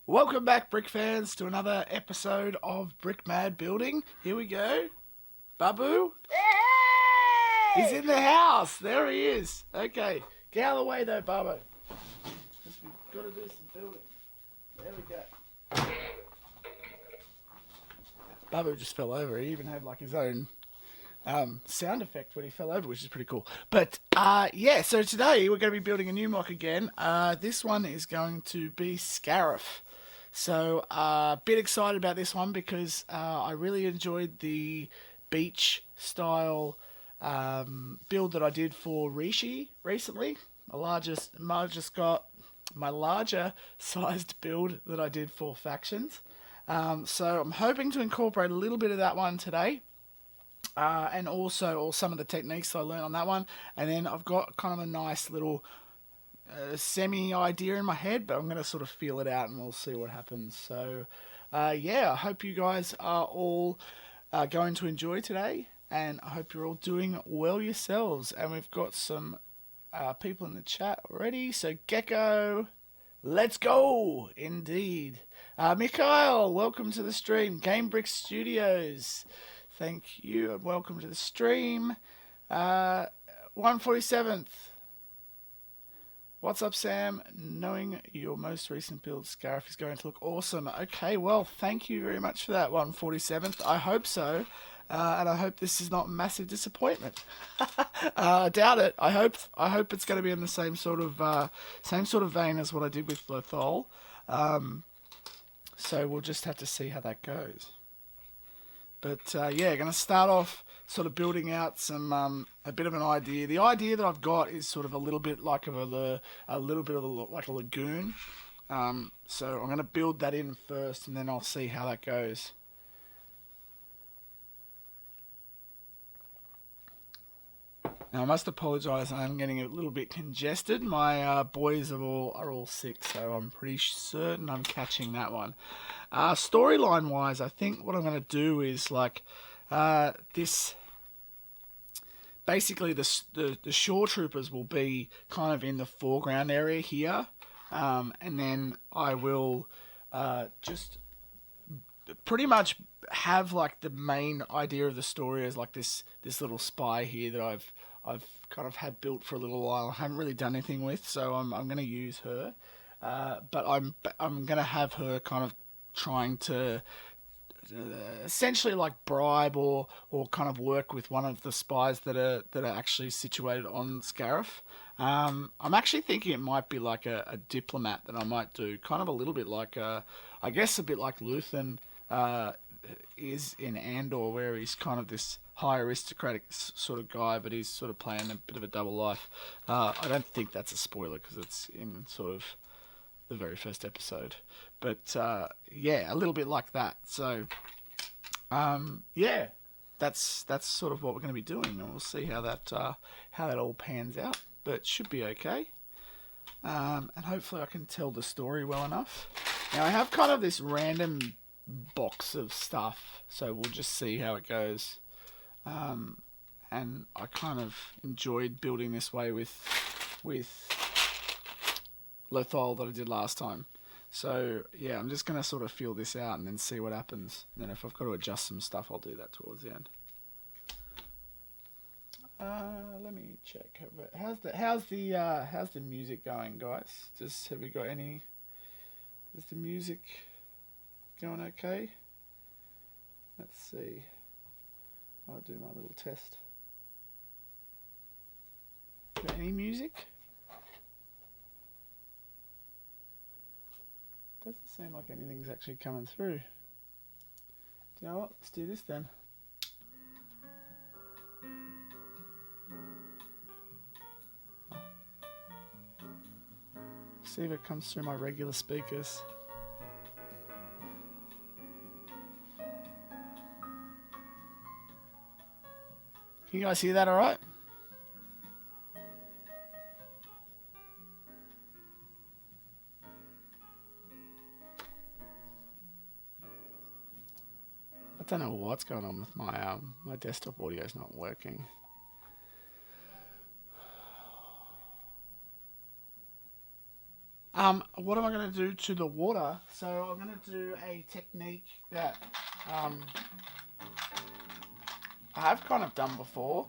Welcome back, Brick fans, to another episode of Brickmad Building. Here we go. Babu? He's in the house. There he is. Okay. Get out of the way, though, Babu. We've got to do some building. There we go. Babu just fell over. He even had like his own sound effect when he fell over, which is pretty cool. But yeah, so today we're going to be building a new MOC again. This one is going to be Scarif. So a bit excited about this one because I really enjoyed the beach style build that I did for Rishi recently. My larger sized build that I did for factions. So I'm hoping to incorporate a little bit of that one today. And also some of the techniques I learned on that one. And then I've got kind of a nice little semi idea in my head, but I'm going to sort of feel it out and we'll see what happens. So yeah, I hope you guys are all going to enjoy today, and I hope you're all doing well yourselves. And we've got some people in the chat already. So Gecko, let's go! Indeed. Mikhail, welcome to the stream. Game Brick Studios, thank you, and welcome to the stream. 147th. What's up, Sam? Knowing your most recent build, Scarif, is going to look awesome. Okay, well, thank you very much for that, 147th. I hope so. And I hope this is not a massive disappointment. I doubt it. I hope it's going to be in the same sort of vein as what I did with Lothal. So we'll just have to see how that goes. But yeah, going to start off sort of building out some a bit of an idea. The idea that I've got is sort of a little bit like like a lagoon. So I'm going to build that in first, and then I'll see how that goes. Now I must apologise. I'm getting a little bit congested. My boys are all sick, so I'm pretty certain I'm catching that one. Storyline wise, I think what I'm going to do is like this. Basically, the shore troopers will be kind of in the foreground area here, and then I will just pretty much have like the main idea of the story as like this little spy here that I've kind of had built for a little while. I haven't really done anything with, so I'm going to use her, but I'm going to have her kind of trying to essentially like bribe or kind of work with one of the spies that are actually situated on Scarif. I'm actually thinking it might be like a diplomat that I might do, kind of a little bit like I guess a bit like Luthen is in Andor, where he's kind of this high aristocratic sort of guy, but he's sort of playing a bit of a double life. I don't think that's a spoiler because it's in sort of the very first episode, but yeah, a little bit like that. So yeah, that's sort of what we're going to be doing, and we'll see how that all pans out, but it should be okay. And hopefully I can tell the story well enough. Now I have kind of this random box of stuff, so we'll just see how it goes. And I kind of enjoyed building this way with Lothal that I did last time. So yeah, I'm just going to sort of feel this out and then see what happens. And then if I've got to adjust some stuff, I'll do that towards the end. Let me check. How's the music going, guys? Have we got any? Is the music going okay? Let's see. I'll do my little test. Got any music? Doesn't seem like anything's actually coming through. Do you know what? Let's do this then. See if it comes through my regular speakers. Can you guys hear that all right? I don't know what's going on with my my desktop audio is not working. What am I going to do to the water? So I'm going to do a technique that I have kind of done before.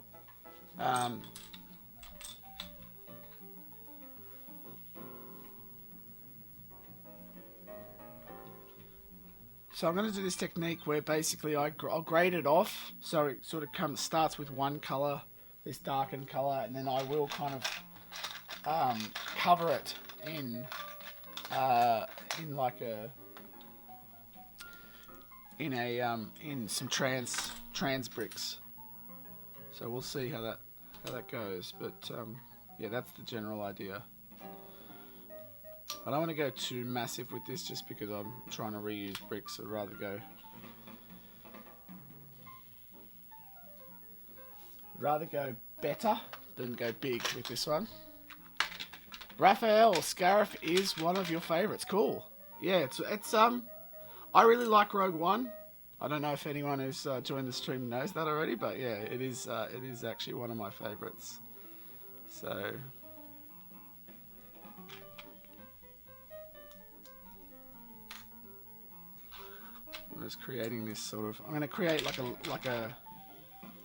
So I'm going to do this technique where basically I'll grade it off, so it sort of starts with one color, this darkened color, and then I will kind of cover it in like in some trans bricks. So we'll see how that goes, but yeah, that's the general idea. I don't want to go too massive with this just because I'm trying to reuse bricks. I'd rather go better than go big with this one. Raphael, Scarif is one of your favorites. Cool. Yeah, it's I really like Rogue One. I don't know if anyone who's joined the stream knows that already, but yeah, it is actually one of my favorites. So I'm just creating this sort of. I'm going to create like a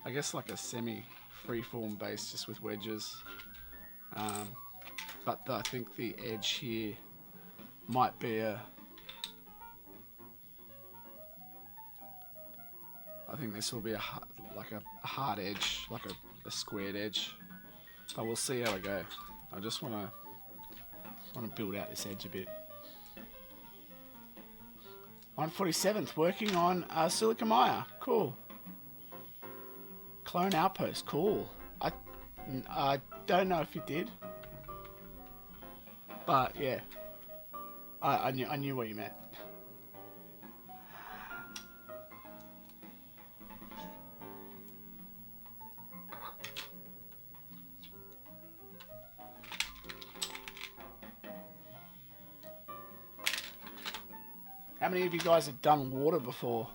I guess like a semi freeform base just with wedges. But I think the edge here might be I think this will be like a hard edge, like a squared edge. But we'll see how I go. I just want to build out this edge a bit. 147th, working on Silikamaya. Cool. Clone Outpost. Cool. I don't know if you did, but yeah, I knew what you meant. How many of you guys have done water before?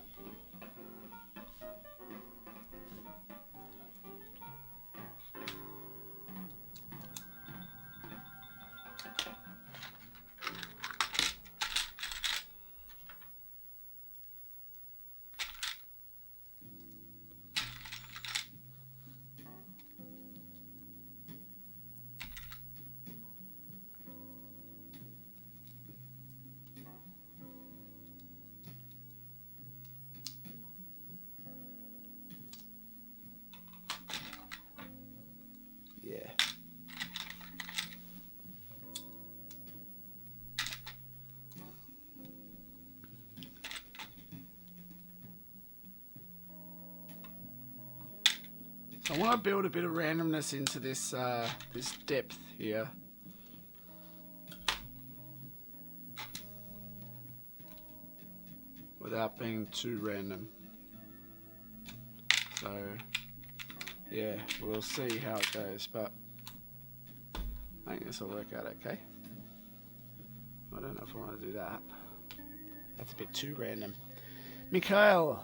So I want to build a bit of randomness into this this depth here. Without being too random. So yeah, we'll see how it goes, but I think this will work out okay. I don't know if I want to do that. That's a bit too random. Mikhail,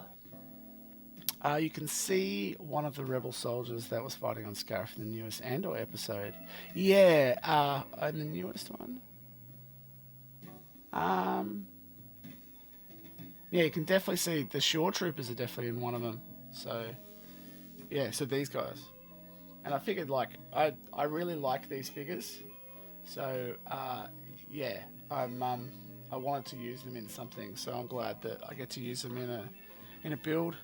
you can see one of the rebel soldiers that was fighting on Scarif in the newest Andor episode. Yeah, in the newest one. Yeah, you can definitely see the shore troopers are definitely in one of them. So, yeah, so these guys. And I figured, like, I really like these figures. So, yeah, I wanted to use them in something. So I'm glad that I get to use them in a build.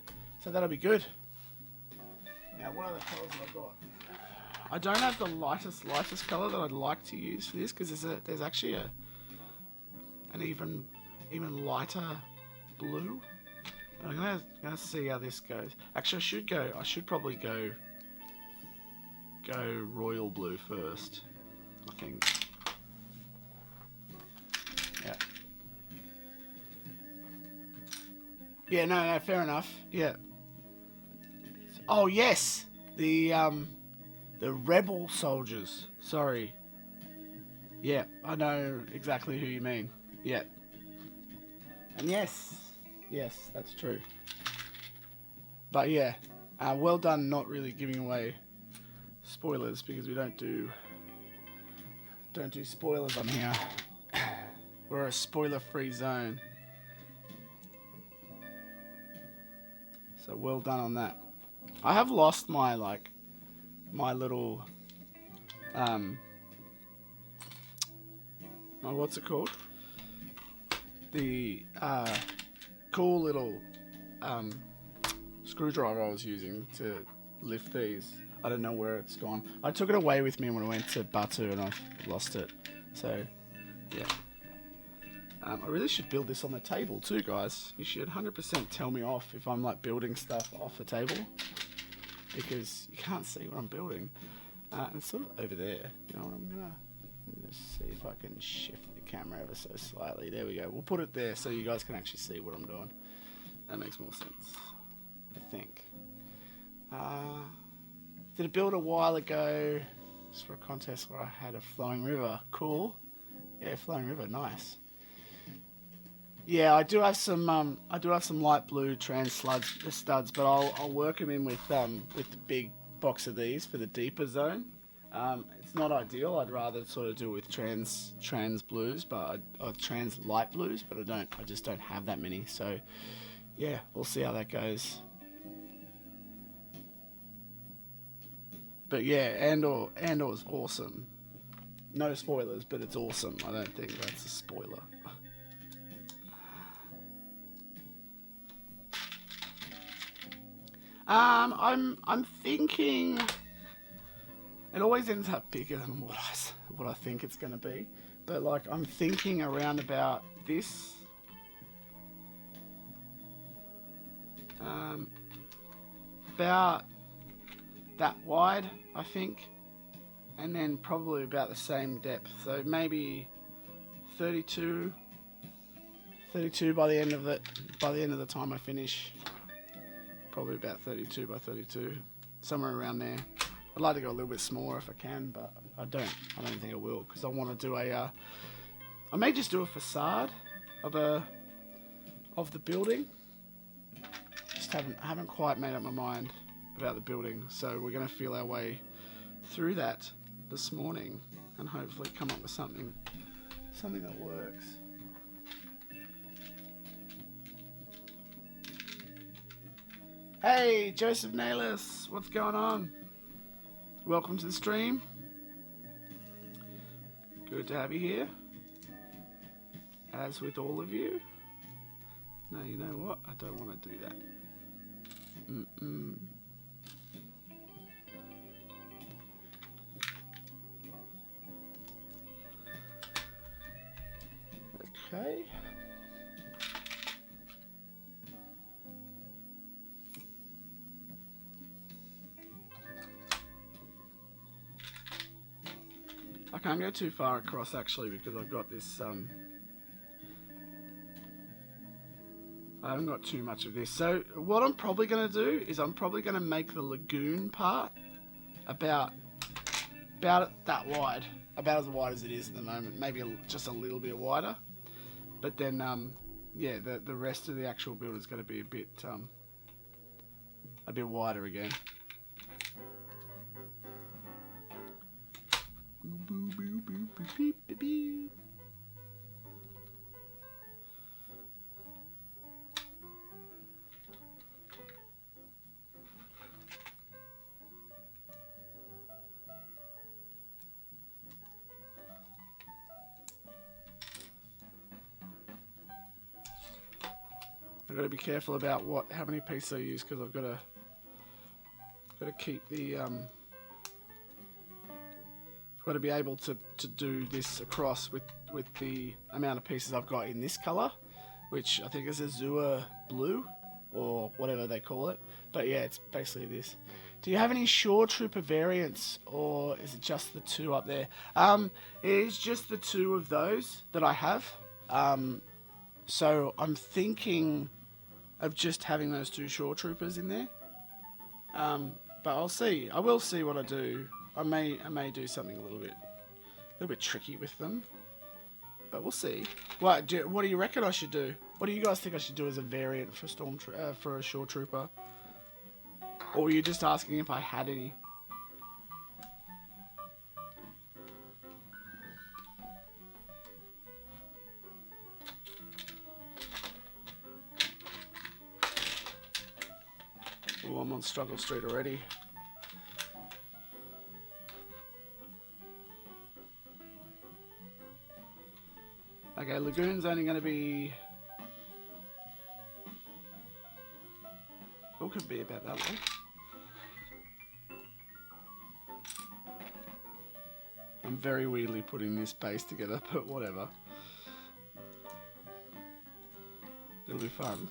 So that'll be good. Now, what other colours have I got? I don't have the lightest colour that I'd like to use for this, because there's actually an even lighter blue. I'm gonna see how this goes. Actually, I should probably go royal blue first, I think. Yeah. Yeah, no, fair enough. Yeah. Oh yes, the rebel soldiers. Sorry. Yeah, I know exactly who you mean. Yeah. And yes, that's true. But yeah, well done not really giving away spoilers, because we don't do spoilers on here. We're a spoiler-free zone. So well done on that. I have lost my my little my, what's it called? The cool little screwdriver I was using to lift these. I don't know where it's gone. I took it away with me when I went to Batu and I lost it. So yeah. I really should build this on the table too, guys. You should 100% tell me off if I'm like building stuff off the table, because you can't see what I'm building. And it's sort of over there. You know what, I'm gonna just see if I can shift the camera ever so slightly. There we go. We'll put it there so you guys can actually see what I'm doing. That makes more sense, I think. Did a build a while ago just for a contest where I had a flowing river. Cool. Yeah, flowing river, nice. Yeah, I do have some light blue trans studs, but I'll work them in with the big box of these for the deeper zone. It's not ideal. I'd rather sort of do it with trans blues, but trans light blues, but I just don't have that many. So yeah, we'll see how that goes. But yeah, Andor's awesome. No spoilers, but it's awesome. I don't think that's a spoiler. I'm thinking it always ends up bigger than what I think it's going to be, but like I'm thinking around about this, about that wide, I think, and then probably about the same depth. So maybe 32 by the end of it. By the end of the time I finish. Probably about 32 by 32, somewhere around there. I'd like to go a little bit smaller if I can, but I don't think I will, because I want to do I may just do a facade of the building. Just haven't quite made up my mind about the building, so we're going to feel our way through that this morning and hopefully come up with something that works. Hey, Joseph Nayless, what's going on? Welcome to the stream. Good to have you here. As with all of you. No, you know what? I don't want to do that. Okay. I can't go too far across actually, because I've got this I haven't got too much of this. So what I'm probably going to do is I'm probably going to make the lagoon part about that wide, about as wide as it is at the moment, maybe just a little bit wider. But then yeah, the rest of the actual build is going to be a bit wider again. I've got to be careful about how many pieces I use, because I've got to keep the got to be able to do this across with the amount of pieces I've got in this color, which I think is Azure blue or whatever they call it. But yeah, it's basically this. Do you have any Shore Trooper variants, or is it just the two up there? It is just the two of those that I have. So I'm thinking of just having those two Shore Troopers in there. But I'll see. I will see what I do. I may do something a little bit tricky with them, but we'll see. What do you reckon I should do? What do you guys think I should do as a variant for for a Shore Trooper? Or were you just asking if I had any? I'm on Struggle Street already. Okay, Lagoon's only going to be... It could be about that way. I'm very weirdly putting this base together, but whatever. It'll be fun.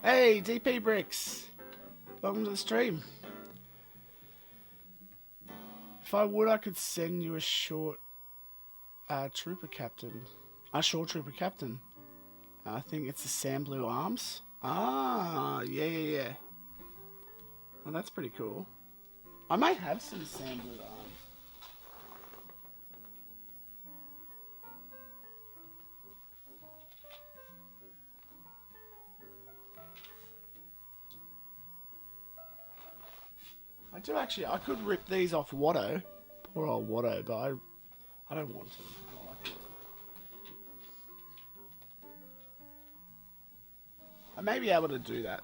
Hey, DP Bricks! Welcome to the stream. If I would, I could send you a short trooper captain. A short trooper captain. I think it's the Sand Blue Arms. Ah, yeah. Well, that's pretty cool. I might have some Sand Blue Arms. I do actually. I could rip these off Watto, poor old Watto, but I don't want to. I like it. I may be able to do that.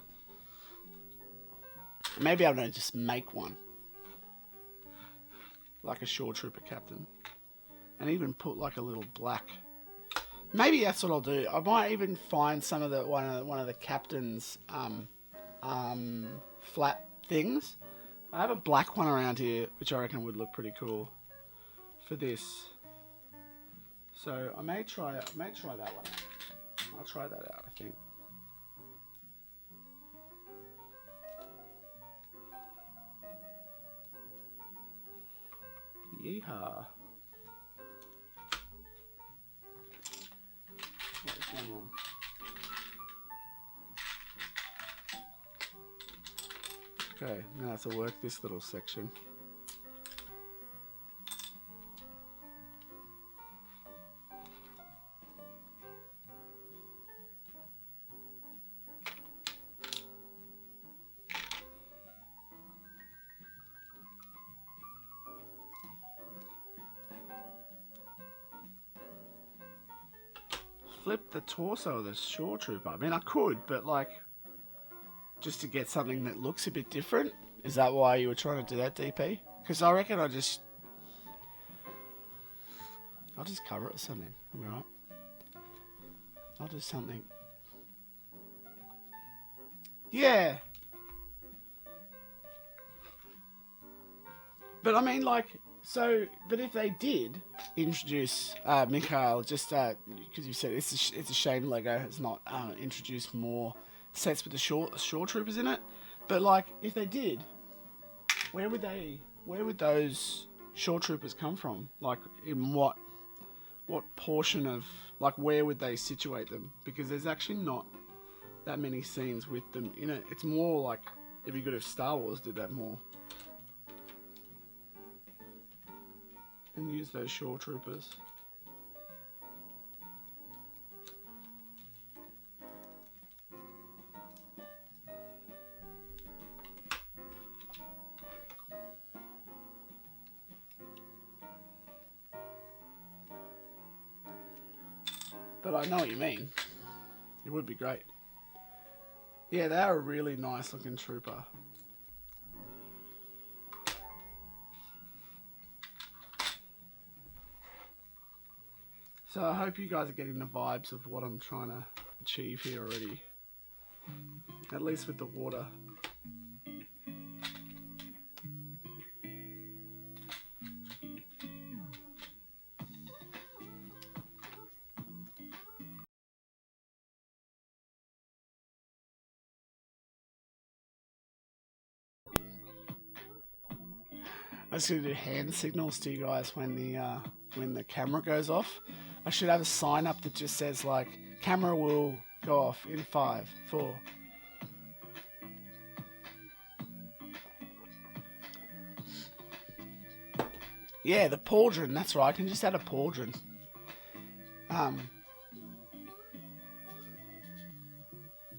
Maybe I'm gonna just make one, like a shore trooper captain, and even put like a little black. Maybe that's what I'll do. I might even find some of the one of the captain's flat things. I have a black one around here, which I reckon would look pretty cool for this. So I may try that one. I'll try that out, I think. Yeehaw. What's going on? Okay, now I have to work this little section. Flip the torso of the shore trooper. I mean, I could, but like... just to get something that looks a bit different? Is that why you were trying to do that, DP? Because I reckon I'll just cover it with something. Alright. I'll do something. Yeah. But I mean, like, so, but if they did introduce Mikhail, just because you said it's a shame Lego has not introduced more sets with the shore troopers in it, but like if they did, where would those shore troopers come from? Like in what portion of, like, where would they situate them? Because there's actually not that many scenes with them in it. It's more like it'd be good if Star Wars did that more and use those shore troopers. But I know what you mean. It would be great. Yeah, they are a really nice looking trooper. So I hope you guys are getting the vibes of what I'm trying to achieve here already. At least with the water. I was going to do hand signals to you guys when the camera goes off. I should have a sign up that just says like, camera will go off in 5, 4. Yeah, the pauldron, that's right. I can just add a pauldron.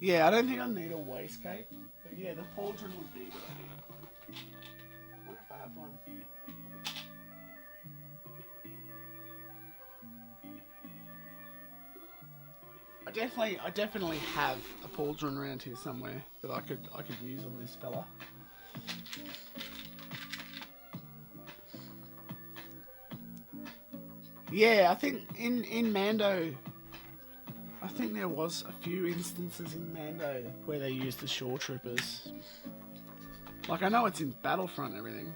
Yeah, I don't think I need a wastegate, but yeah, the pauldron would be a good idea. I wonder if I have one. I definitely have a pauldron around here somewhere that I could use on this fella. Yeah, I think in Mando, I think there was a few instances in Mando where they used the shore troopers. Like, I know it's in Battlefront and everything.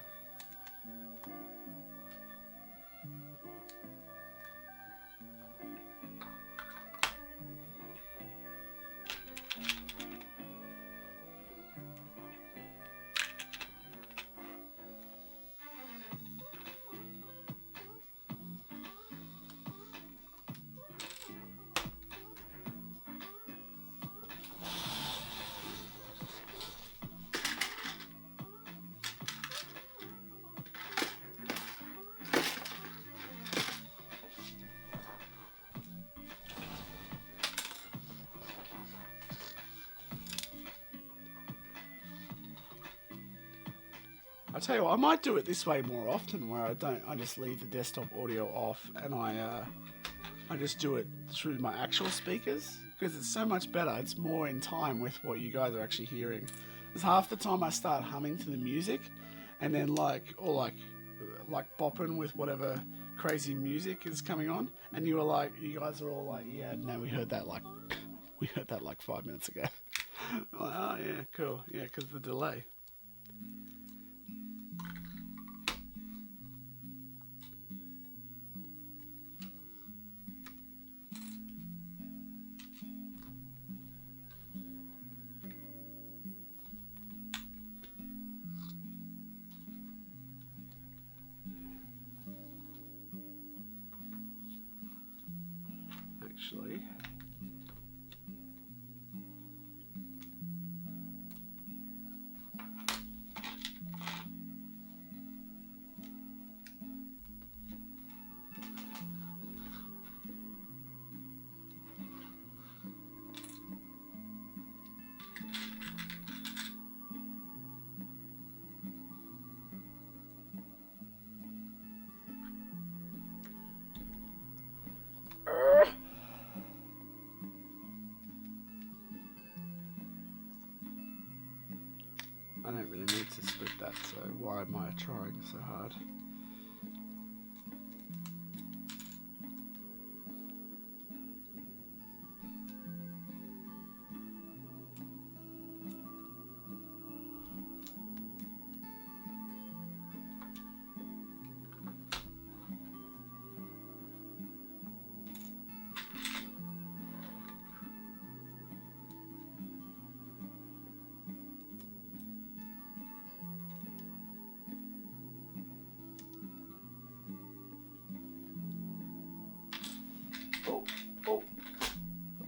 I tell you what, I might do it this way more often, where I just leave the desktop audio off and I just do it through my actual speakers, because it's so much better. It's more in time with what you guys are actually hearing. Because half the time I start humming to the music, and then like bopping with whatever crazy music is coming on, and you guys are all like, yeah, no, we heard that like 5 minutes ago. I'm like, oh yeah, cool, yeah, because the delay. Actually, I don't really need to split that, so why am I trying so hard?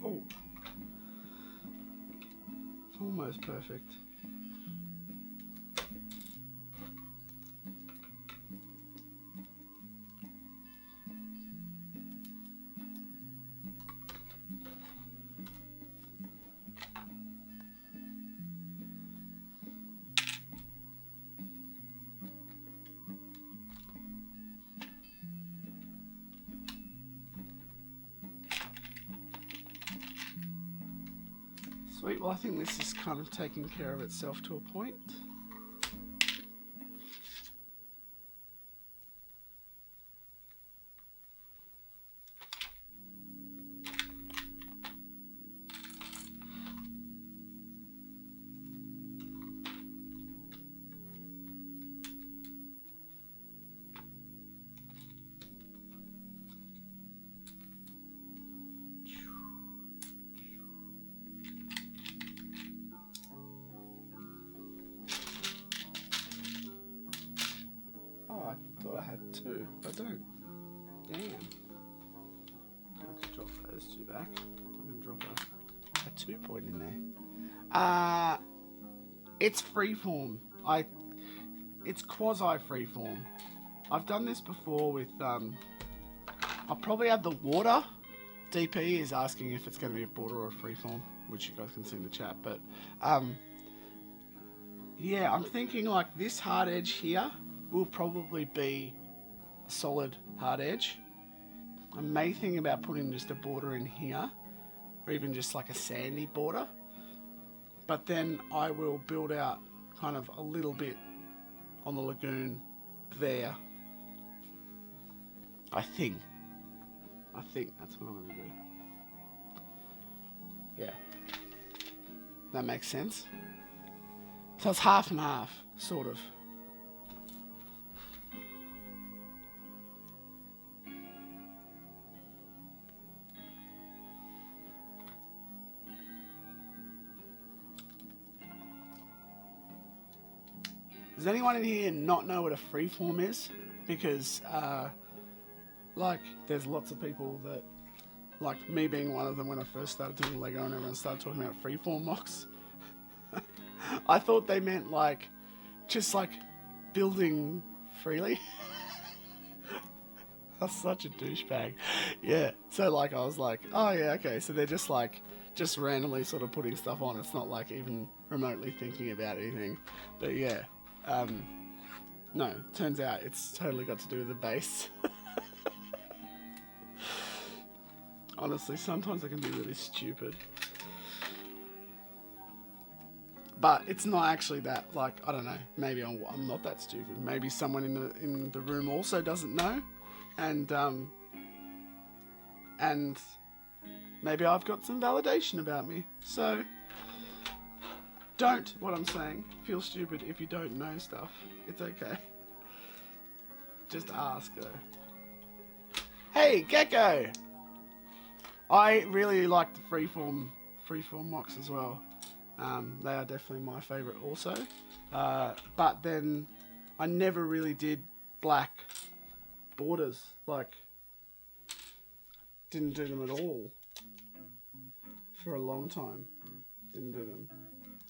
Oh. It's almost perfect. Sweet, well I think this is kind of taking care of itself to a point. I thought I had 2, I don't. Damn. I have to drop those 2 back. I'm going to drop a a 2 point in there. It's freeform. It's quasi freeform. I've done this before with I'll probably add the water. DP is asking if it's going to be a border or a freeform, which you guys can see in the chat. But yeah, I'm thinking like this hard edge here will probably be a solid hard edge. I may think about putting just a border in here, or even just like a sandy border. But then I will build out kind of a little bit on the lagoon there. I think that's what I'm going to do. Yeah. That makes sense. So it's half and half, sort of. Does anyone in here not know what a freeform is? Because, like, there's lots of people that, like me being one of them when I first started doing Lego and everyone started talking about freeform MOCs. I thought they meant, like, just, like, building freely. That's such a douchebag. Yeah, so, like, I was like, oh, yeah, okay, so they're just, like, just randomly sort of putting stuff on. It's not, like, even remotely thinking about anything. But, yeah. No, turns out it's totally got to do with the base. Honestly, sometimes I can be really stupid. But it's not actually that, like, I don't know, maybe I'm not that stupid. Maybe someone in the room also doesn't know. And maybe I've got some validation about me. So don't, what I'm saying, feel stupid if you don't know stuff. It's okay. Just ask, though. Hey, Gecko! I really like the freeform MOCs as well. They are definitely my favourite also. But then I never really did black borders. Like, didn't do them at all. For a long time. Didn't do them.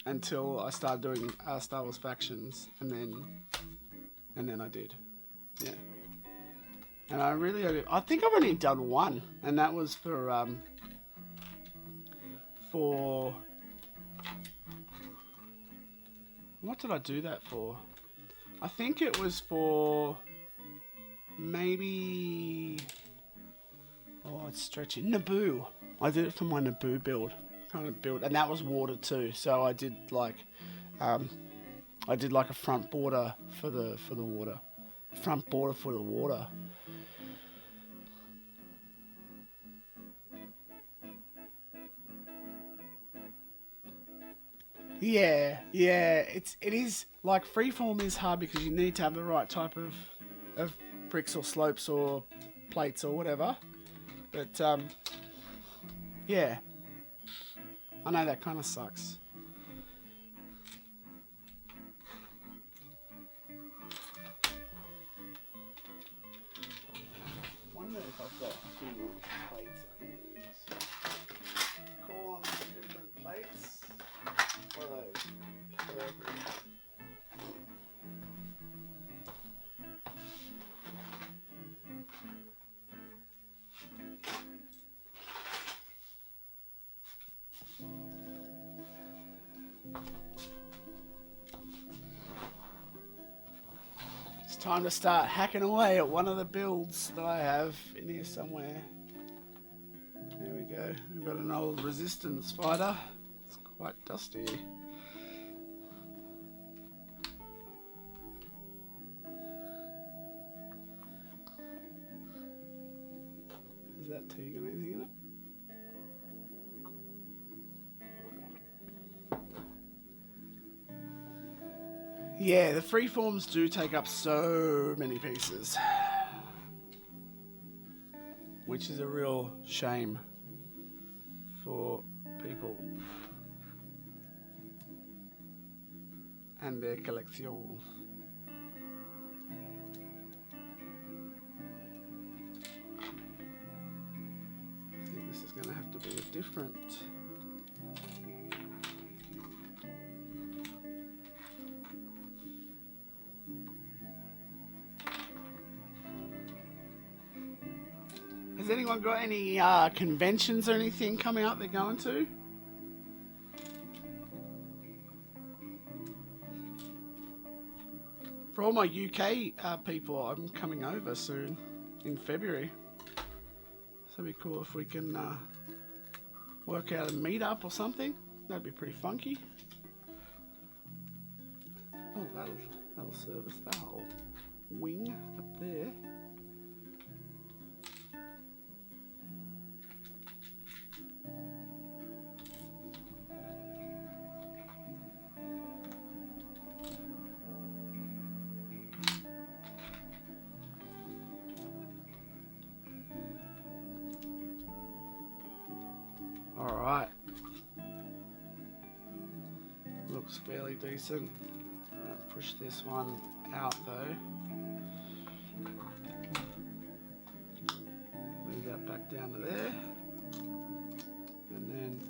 Until I started doing Star Wars factions, and then I did, yeah. And I think I've only done one, and that was for what did I do that for? I think it was for maybe, oh, it's stretching, Naboo. I did it for my Naboo build. Kind of build, and that was water too. So I did like a front border for the water, front border for the water. Yeah, it is like freeform is hard because you need to have the right type of bricks or slopes or plates or whatever. But yeah. I know that kind of sucks. Wonder if I've got a few more plates I can use. Call on some different plates. What are those? Time to start hacking away at one of the builds that I have in here somewhere. There we go. We've got an old resistance fighter. It's quite dusty. Is that tea got anything in it? Yeah, the freeforms do take up so many pieces, which is a real shame for people and their collection. I think this is going to have to be a different Has anyone got any conventions or anything coming up they're going to? For all my UK people, I'm coming over soon in February. So it'd be cool if we can work out a meet-up or something. That'd be pretty funky. Oh, that'll service that whole wing up there. Alright. Looks fairly decent. Push this one out though. Move that back down to there. And then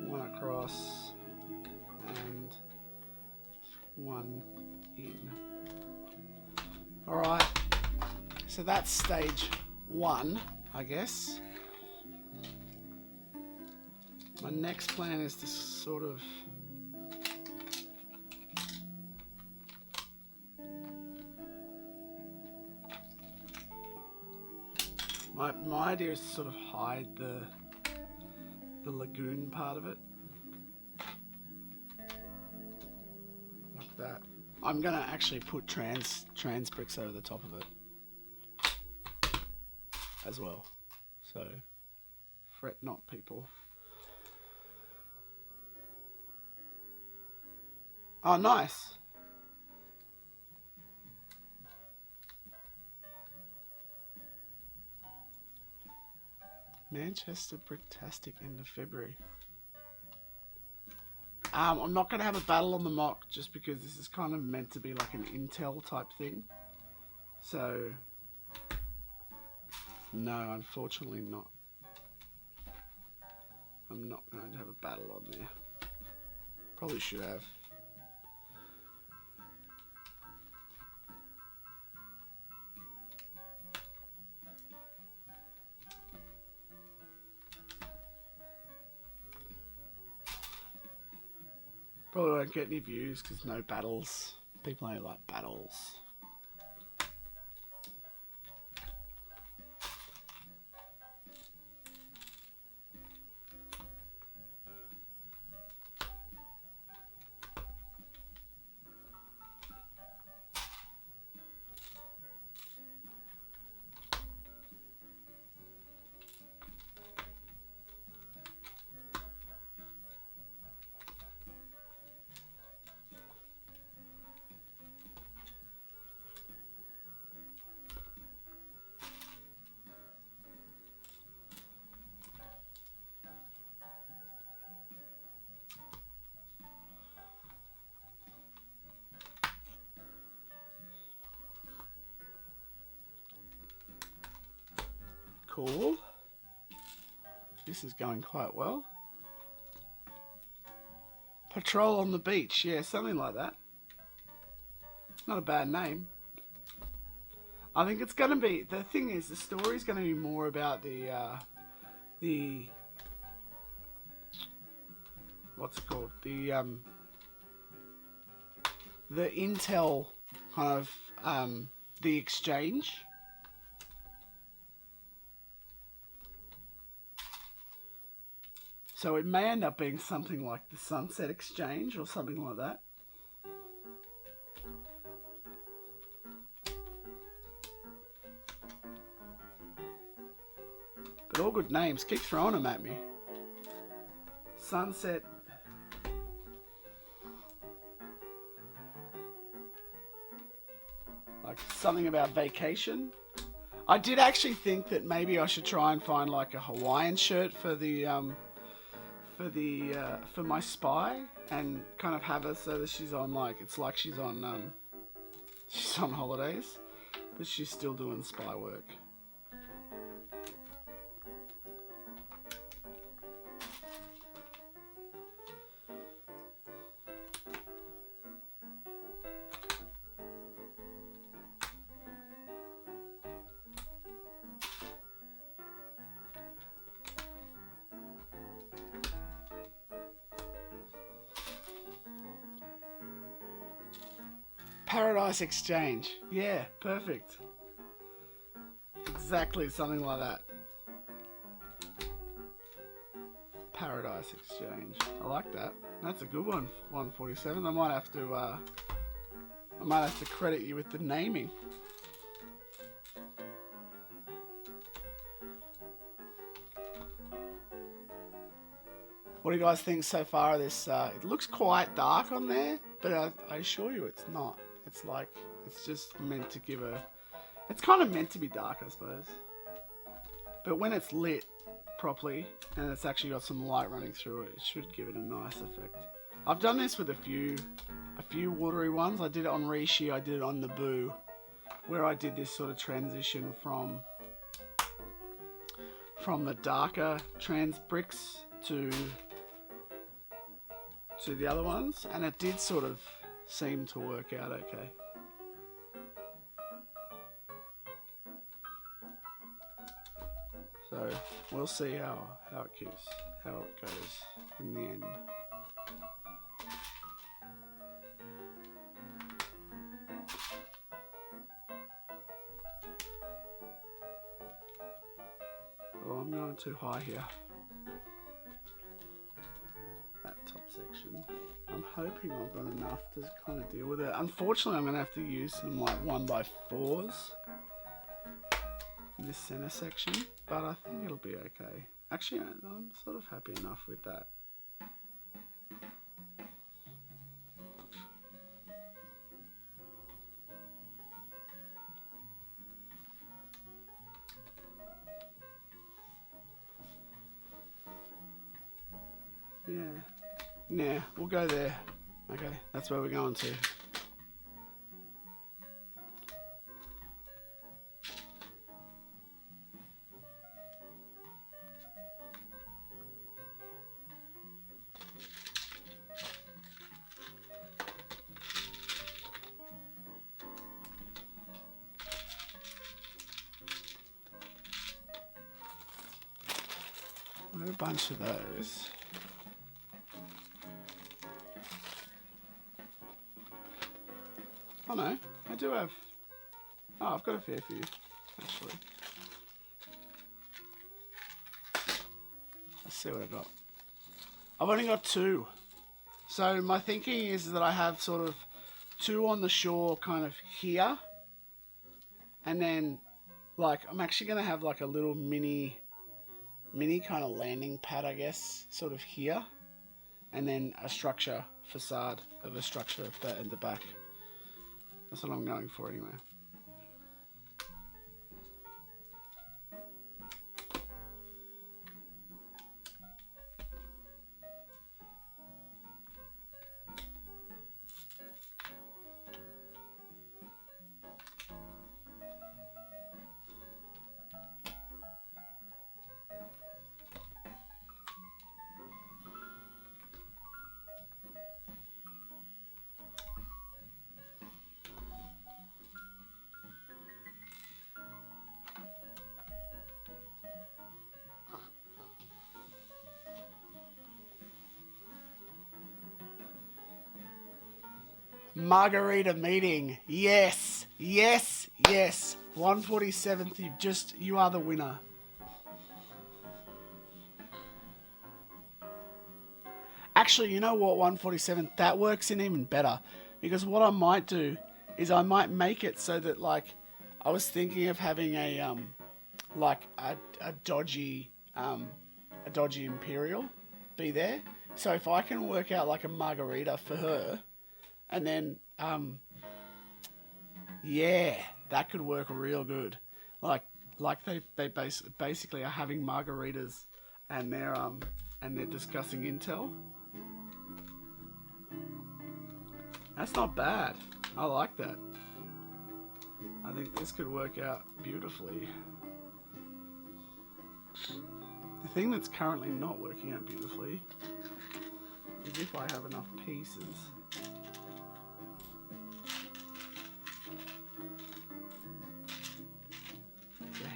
one across and one in. Alright. So that's stage 1, I guess. My next plan is to sort of my idea is to sort of hide the lagoon part of it. Like that. I'm gonna actually put trans bricks over the top of it as well. So fret not, people. Oh, nice. Manchester Bricktastic end of February. I'm not going to have a battle on the MOC just because this is kind of meant to be like an intel type thing. So, no, unfortunately not. I'm not going to have a battle on there. Probably should have. Probably won't get any views because no battles. People only like battles. Cool. This is going quite well. Patrol on the beach. Yeah, something like that. Not a bad name. I think it's going to be... The thing is, the story's going to be more about the what's it called? The intel kind of... the exchange. So it may end up being something like the Sunset Exchange or something like that. But all good names. Keep throwing them at me. Sunset. Like something about vacation. I did actually think that maybe I should try and find like a Hawaiian shirt for the for my spy and kind of have her so that she's on like it's like she's on holidays, but she's still doing spy work. Paradise Exchange. Yeah, perfect. Exactly something like that. Paradise Exchange. I like that. That's a good one. 147. I might have to credit you with the naming. What do you guys think so far of this? It looks quite dark on there, but I assure you it's not. It's like, it's just meant to give a... It's kind of meant to be dark, I suppose. But when it's lit properly, and it's actually got some light running through it, it should give it a nice effect. I've done this with a few watery ones. I did it on Rishi, I did it on Naboo, where I did this sort of transition from the darker trans bricks to the other ones, and it did sort of seem to work out okay. So we'll see how it goes in the end. Oh, I'm going too high here. That top section. I'm hoping I've got enough to kind of deal with it. Unfortunately, I'm going to have to use some like 1x4s in this center section, but I think it'll be okay. Actually, I'm sort of happy enough with that. Yeah, we'll go there. Okay, that's where we're going to. I've got a bunch of those. Oh no, I do have... Oh, I've got a fair few, actually. Let's see what I've got. I've only got 2. So my thinking is that I have sort of 2 on the shore kind of here. And then, like, I'm actually going to have like a little mini kind of landing pad, I guess, sort of here. And then a structure, facade of a structure at the back. That's what I'm going for anyway. Margarita meeting. Yes, yes, yes. 147th, you are the winner. Actually, you know what, 147th, that works in even better. Because what I might do is I might make it so that, like, I was thinking of having a dodgy Imperial be there. So if I can work out like a margarita for her, and then, yeah, that could work real good. Like they basically are having margaritas, and they're discussing intel. That's not bad. I like that. I think this could work out beautifully. The thing that's currently not working out beautifully is if I have enough pieces.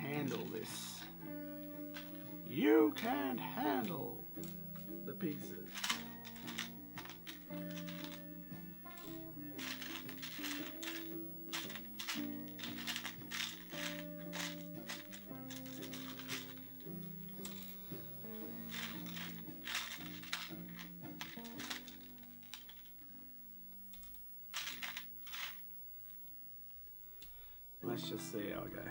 Handle this. You can't handle the pieces. Let's just see how it goes.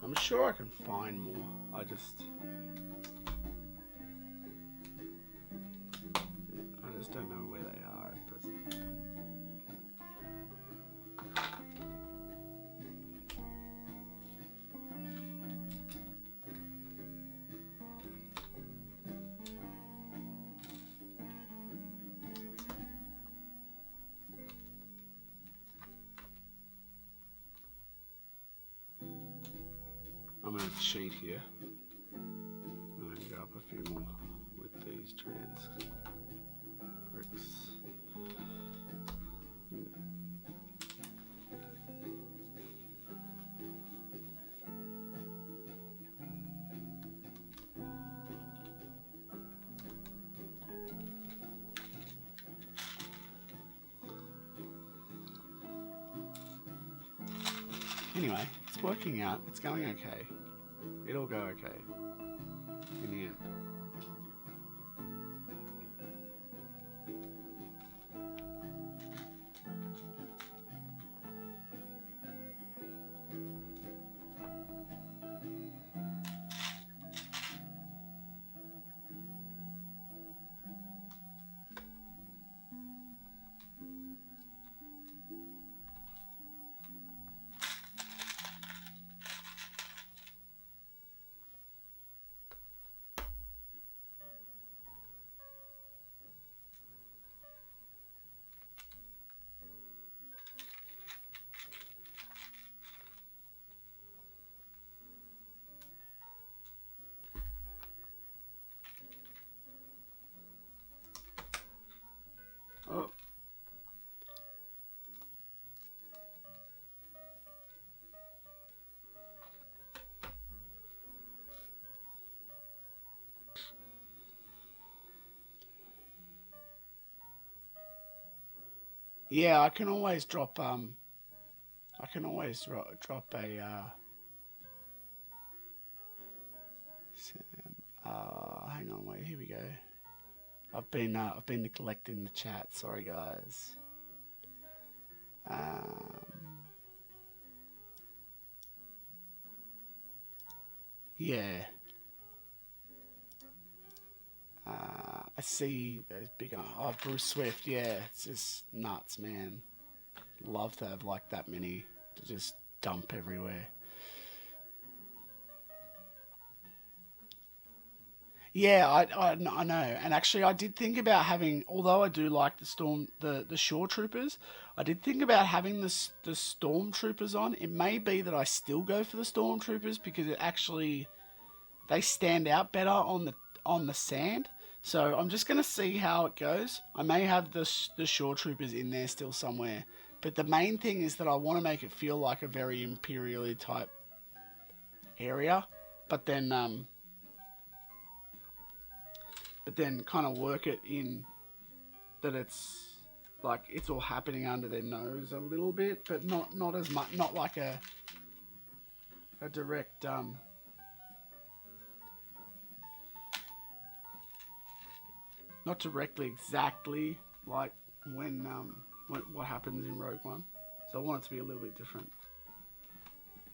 I'm sure I can find more. I just don't know where they are at present. I'm going to cheat here. I'm going to go up a few more with these trans bricks. Anyway, it's working out. It's going okay. It'll go okay in the end. Oh. Yeah, I can always drop I can always drop a hang on, wait, here we go. I've been neglecting the chat. Sorry, guys. Yeah. I see those big. Oh, Bruce Swift. Yeah, it's just nuts, man. Love to have like that many to just dump everywhere. Yeah, I know, and actually, I did think about having. Although I do like the shore troopers, I did think about having the stormtroopers on. It may be that I still go for the stormtroopers because it actually they stand out better on the sand. So I'm just gonna see how it goes. I may have the shore troopers in there still somewhere, but the main thing is that I want to make it feel like a very imperially type area, but then kind of work it in that it's like it's all happening under their nose a little bit, but not as much, not like a direct not directly exactly like when what happens in Rogue One. So I want it to be a little bit different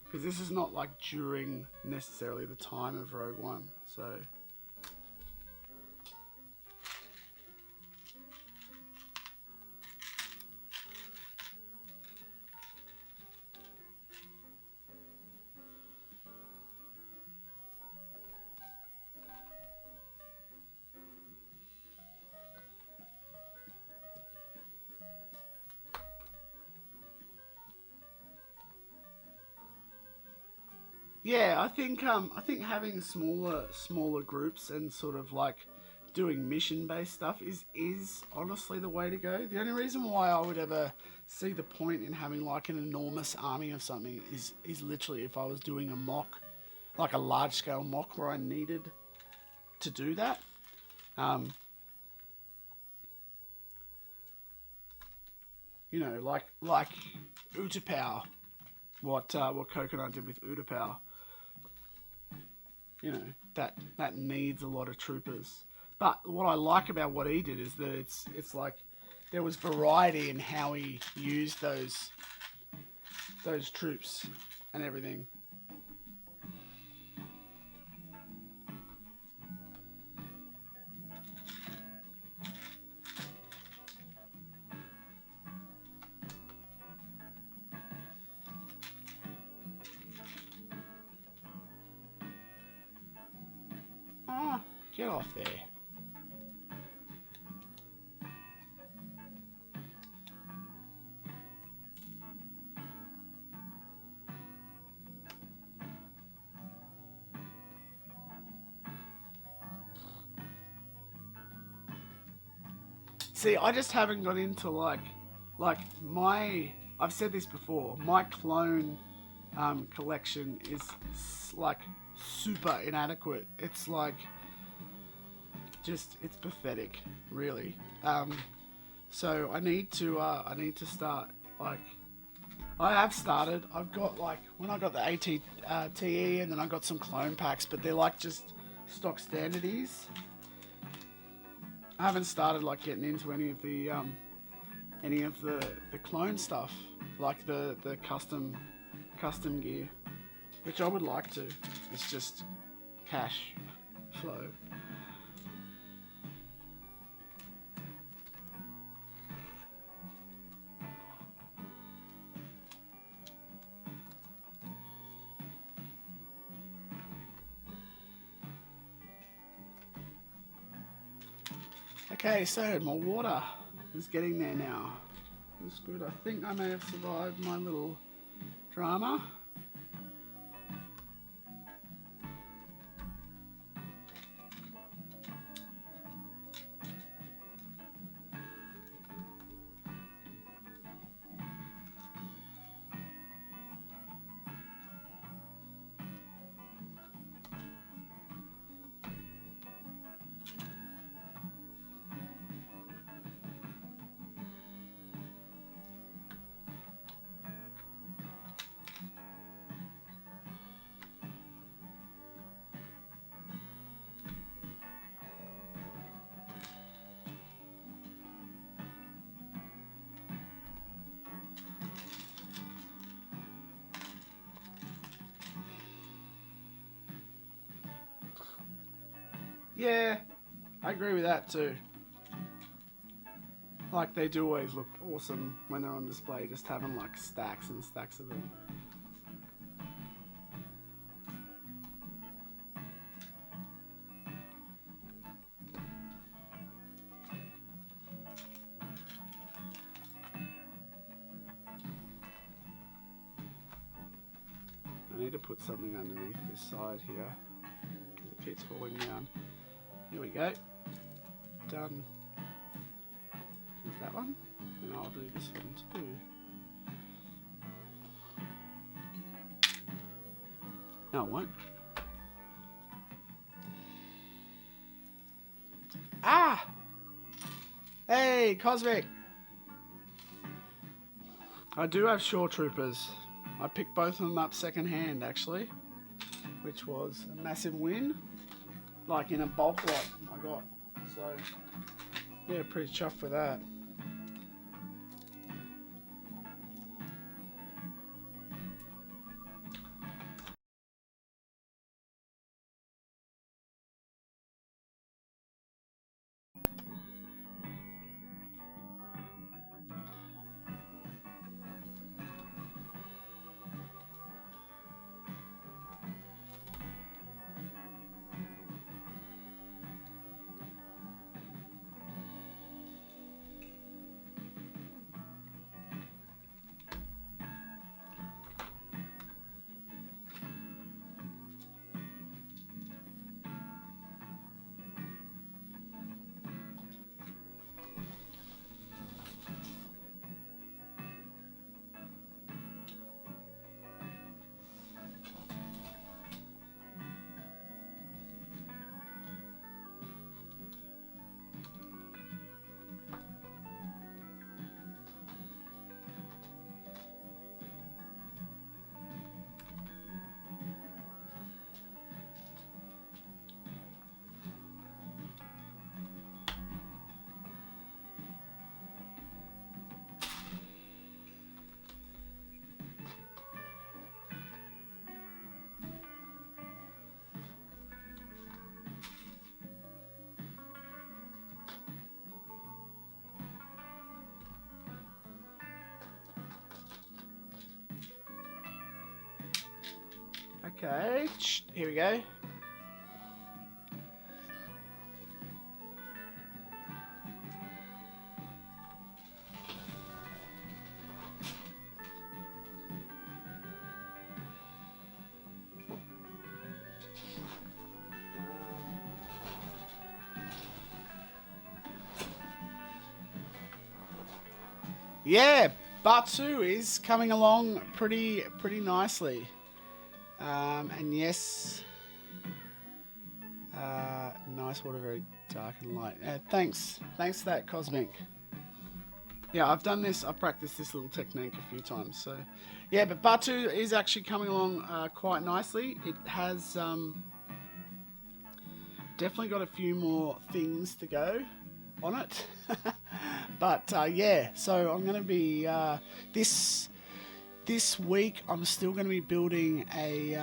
because this is not like during necessarily the time of Rogue One. So yeah, I think having smaller groups and sort of like doing mission based stuff is honestly the way to go. The only reason why I would ever see the point in having like an enormous army of something is literally if I was doing a mock, like a large scale mock where I needed to do that. You know, like Utapau, what Coconut did with Utapau. You know, that needs a lot of troopers. But what I like about what he did is that it's like there was variety in how he used those troops and everything. Ah, get off there. See, I just haven't got into like my. I've said this before. My clone collection is like super inadequate. It's like it's pathetic, really. So I need to start like. I have started. I've got like when I got the ATTE and then I got some clone packs, but they're like just stock standardies. I haven't started like getting into any of the clone stuff, like the custom gear, which I would like to. It's just cash flow. Okay, so my water is getting there now. That's good. I think I may have survived my little drama. Yeah, I agree with that too. Like they do always look awesome when they're on display, just having like stacks and stacks of them. I need to put something underneath this side here because it keeps falling down. Here we go. Done. There's that one. And I'll do this one too. No, it won't. Ah! Hey, Cosmic! I do have Shore Troopers. I picked both of them up second hand actually, which was a massive win. Like in a bulk lot I got. So yeah, pretty chuffed with that. Okay, here we go. Yeah, Batsu is coming along pretty nicely. And yes, nice water, very dark and light. Thanks for that, Cosmic. Yeah, I've practiced this little technique a few times. So, yeah, but Batu is actually coming along quite nicely. It has definitely got a few more things to go on it. But yeah, so I'm going to be this week. I'm still going to be building a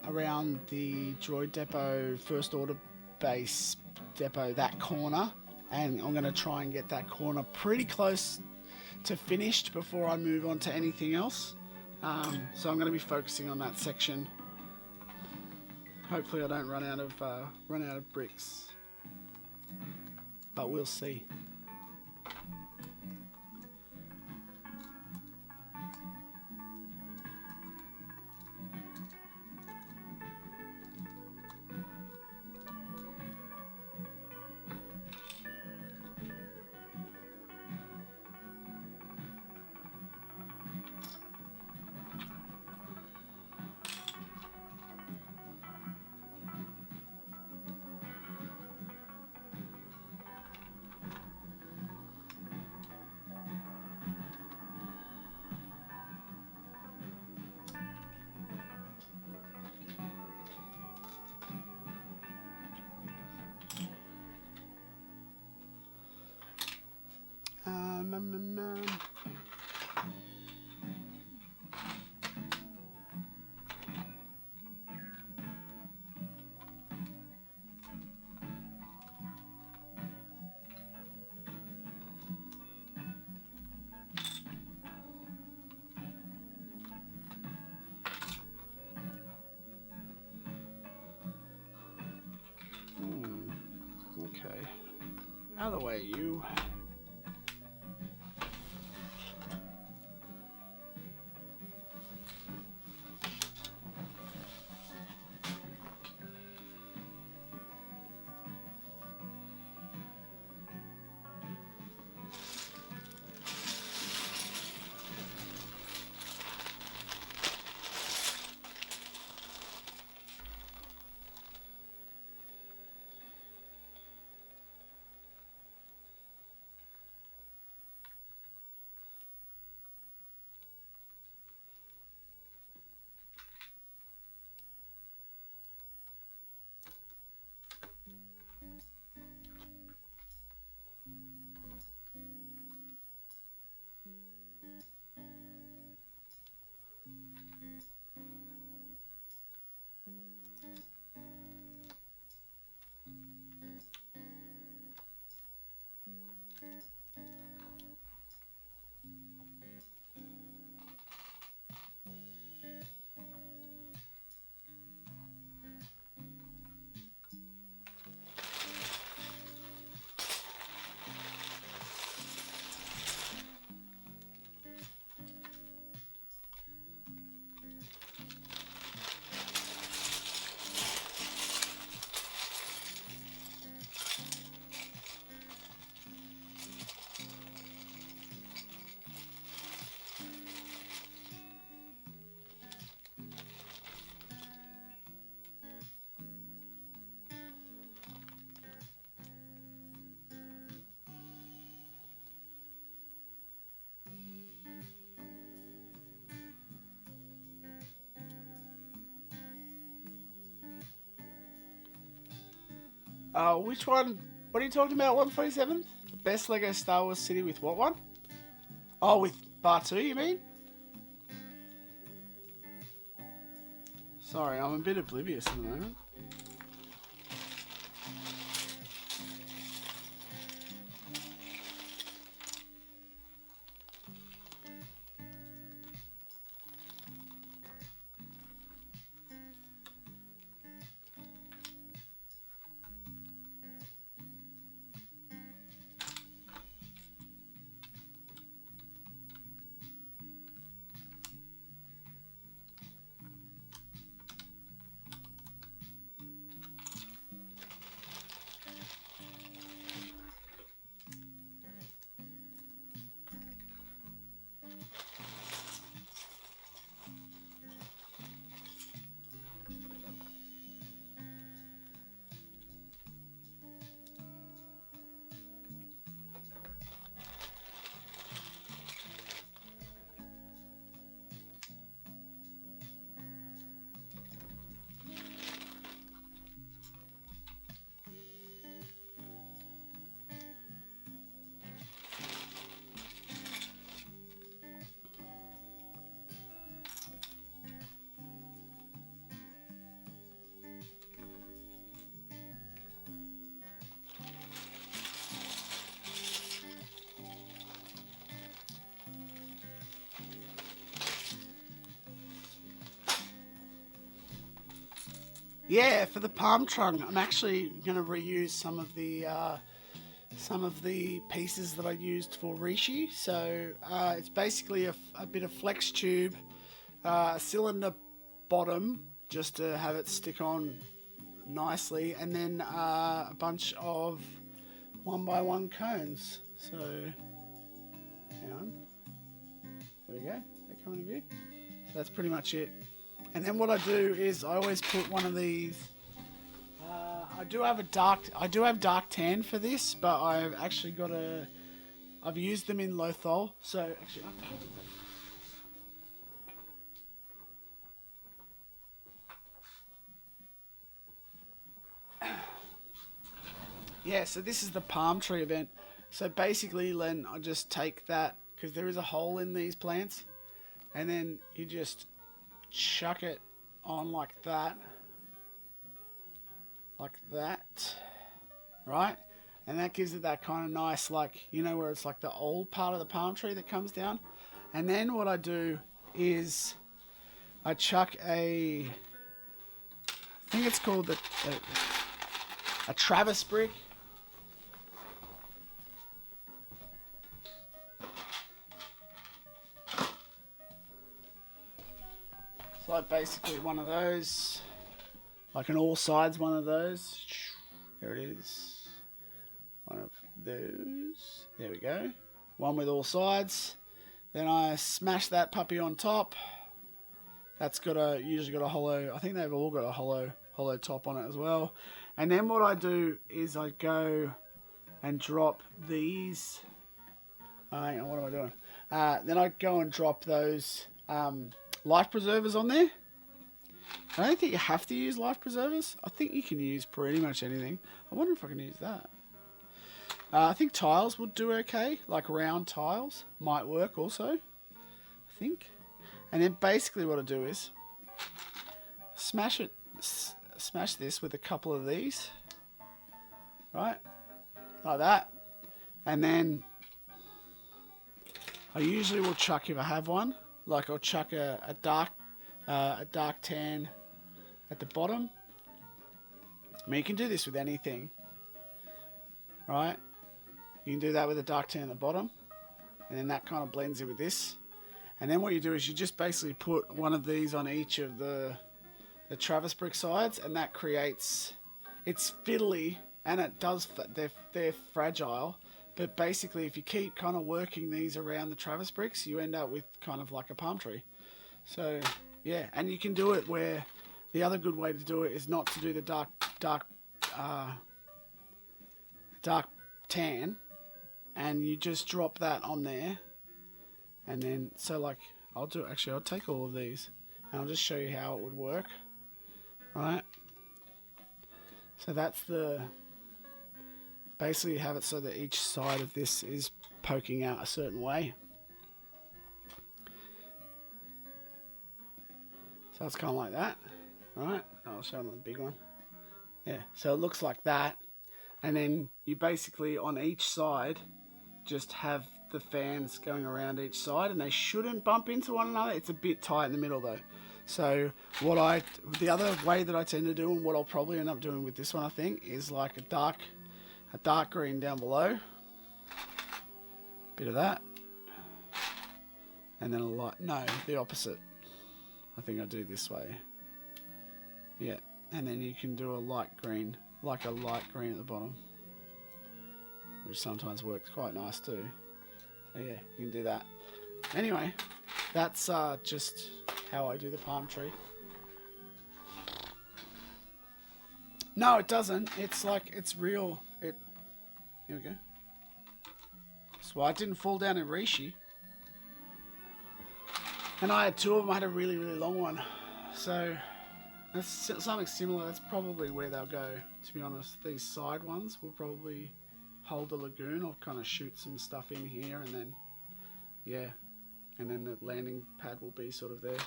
around the Droid Depot First Order base depot, that corner, and I'm going to try and get that corner pretty close to finished before I move on to anything else. So I'm going to be focusing on that section. Hopefully I don't run out of bricks, but we'll see. Okay. Out of the way, you. Which one? What are you talking about? 147th? The best Lego Star Wars city with what one? Oh, with Batu, you mean? Sorry, I'm a bit oblivious at the moment. yeah, for the palm trunk, I'm actually going to reuse some of the pieces that I used for Rishi. So it's basically a bit of flex tube, a cylinder bottom just to have it stick on nicely, and then a bunch of 1x1 cones. So hang on, there we go, they're coming to view. So that's pretty much it. And then what I do is I always put one of these. I do have dark tan for this, but I've actually I've used them in Lothal. So actually, yeah. So this is the palm tree event. So basically, Len, I just take that because there is a hole in these plants, and then you just chuck it on like that, right? And that gives it that kind of nice, like, you know, where it's like the old part of the palm tree that comes down. And then what I do is I chuck I think it's called a Travis brick. It's like basically one of those, like an all sides one of those. There it is. One of those. There we go. One with all sides. Then I smash that puppy on top. That's usually got a hollow. I think they've all got a hollow top on it as well. And then what I do is I go and drop these. Hang on, what am I doing? Then I go and drop those life preservers on there. I don't think you have to use life preservers. I think you can use pretty much anything. I wonder if I can use that. I think tiles would do okay. Like round tiles might work also, I think. And then basically what I do is smash this with a couple of these. Right? Like that. And then I usually will chuck, if I have one, like I'll chuck a dark tan at the bottom. I mean, you can do this with anything, right? You can do that with a dark tan at the bottom, and then that kind of blends in with this. And then what you do is you just basically put one of these on each of the Travis brick sides, and that creates, it's fiddly, and it does, they're fragile. But basically, if you keep kind of working these around the Travis bricks, you end up with kind of like a palm tree. So, yeah, and you can do it where the other good way to do it is not to do the dark tan, and you just drop that on there. And then, so like, I'll take all of these, and I'll just show you how it would work. Right? So that's basically you have it so that each side of this is poking out a certain way. So it's kind of like that, right? I'll show them the big one. Yeah, so it looks like that. And then you basically, on each side, just have the fans going around each side, and they shouldn't bump into one another. It's a bit tight in the middle though. So the other way that I tend to do, and what I'll probably end up doing with this one, I think, is like a dark green down below. Bit of that. And then a light, no, the opposite. I think I do this way. Yeah, and then you can do a light green, like a light green at the bottom, which sometimes works quite nice too. So yeah, you can do that. Anyway, that's just how I do the palm tree. No, it doesn't. It's like, it's real. Here we go. So I didn't fall down in Rishi. And I had two of them. I had a really, really long one. So that's something similar. That's probably where they'll go, to be honest. These side ones will probably hold the lagoon. I'll kind of shoot some stuff in here, and then, yeah. And then the landing pad will be sort of there.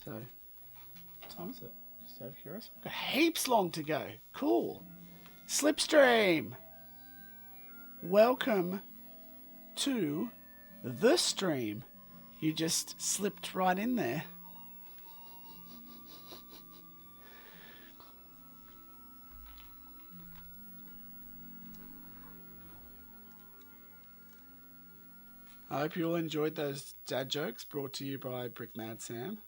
So, what time is it? Just out of curiosity. Got heaps long to go. Cool. Slipstream. Welcome to the stream. You just slipped right in there. I hope you all enjoyed those dad jokes brought to you by Brickmad Sam.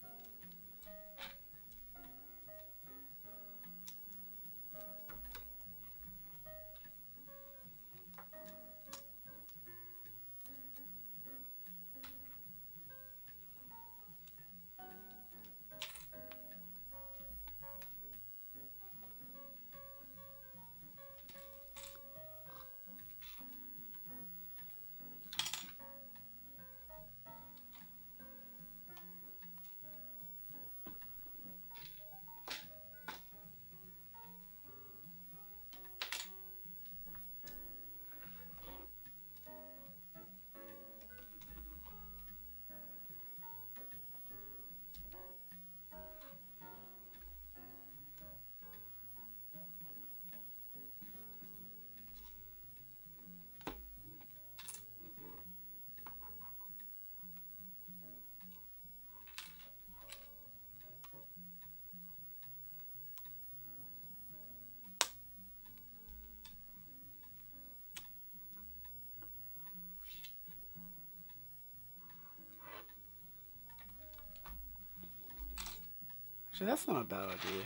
Actually, that's not a bad idea.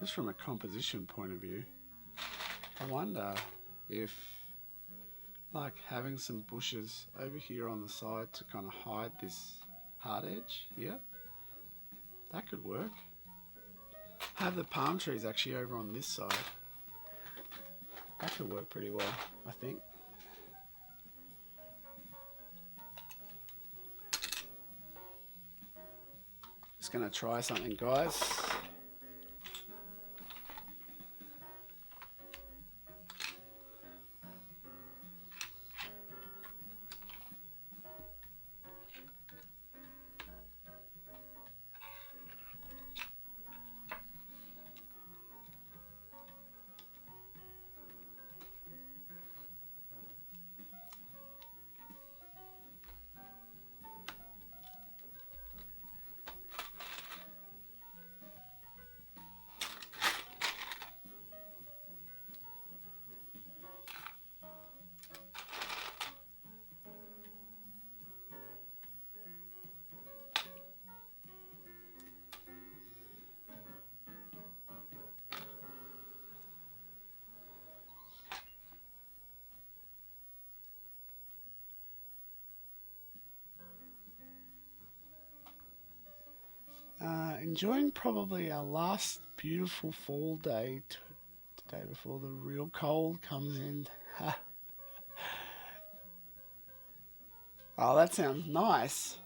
Just from a composition point of view. I wonder if, like, having some bushes over here on the side to kind of hide this hard edge here, that could work. Have the palm trees actually over on this side. That could work pretty well, I think. Just gonna try something, guys. Enjoying probably our last beautiful fall day today before the real cold comes in. Oh, that sounds nice.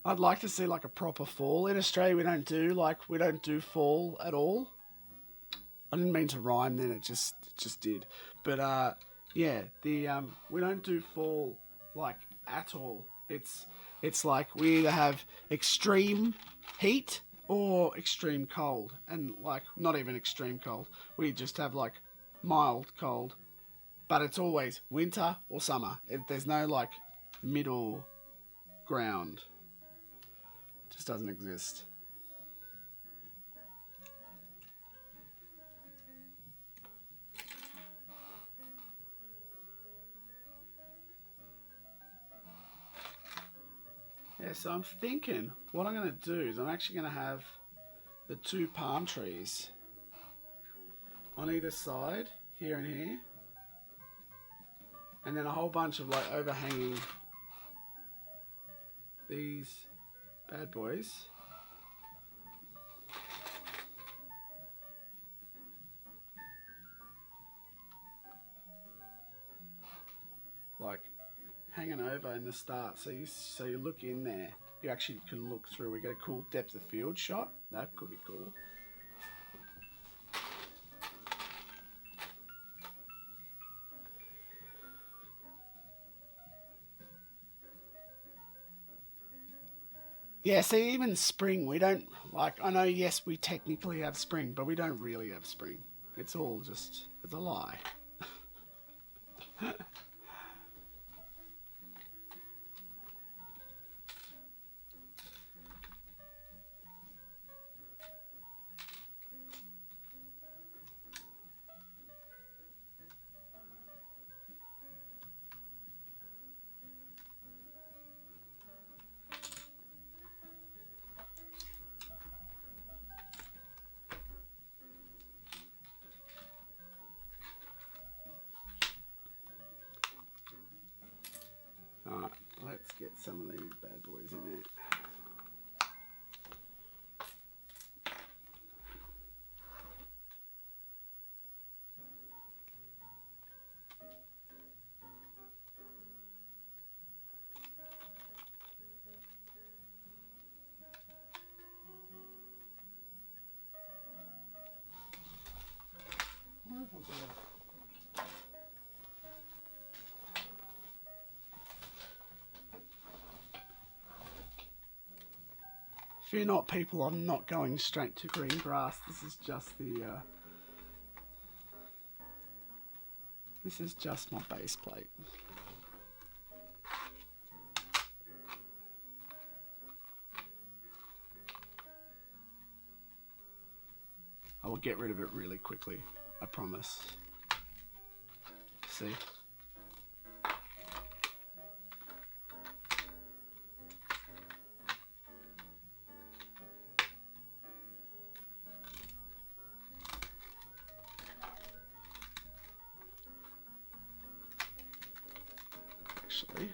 I'd like to see like a proper fall. In Australia we don't do fall at all. I didn't mean to rhyme then, it just did. But yeah, we don't do fall like at all. It's like we either have extreme heat or extreme cold, and like not even extreme cold. We just have like mild cold, but it's always winter or summer. There's no like middle ground. It just doesn't exist. Yeah, so I'm thinking what I'm going to do is I'm actually going to have the two palm trees on either side, here and here, and then a whole bunch of like overhanging these bad boys. Like hanging over in the start, so you look in there, you actually can look through. We get a cool depth of field shot. That could be cool. Yeah, see, even spring, we don't, like, I know, yes, we technically have spring, but we don't really have spring. It's all just, it's a lie. get some of these bad boys in there. Fear not, people, I'm not going straight to green grass. This is just the this is just my base plate. I will get rid of it really quickly, I promise. See? Actually,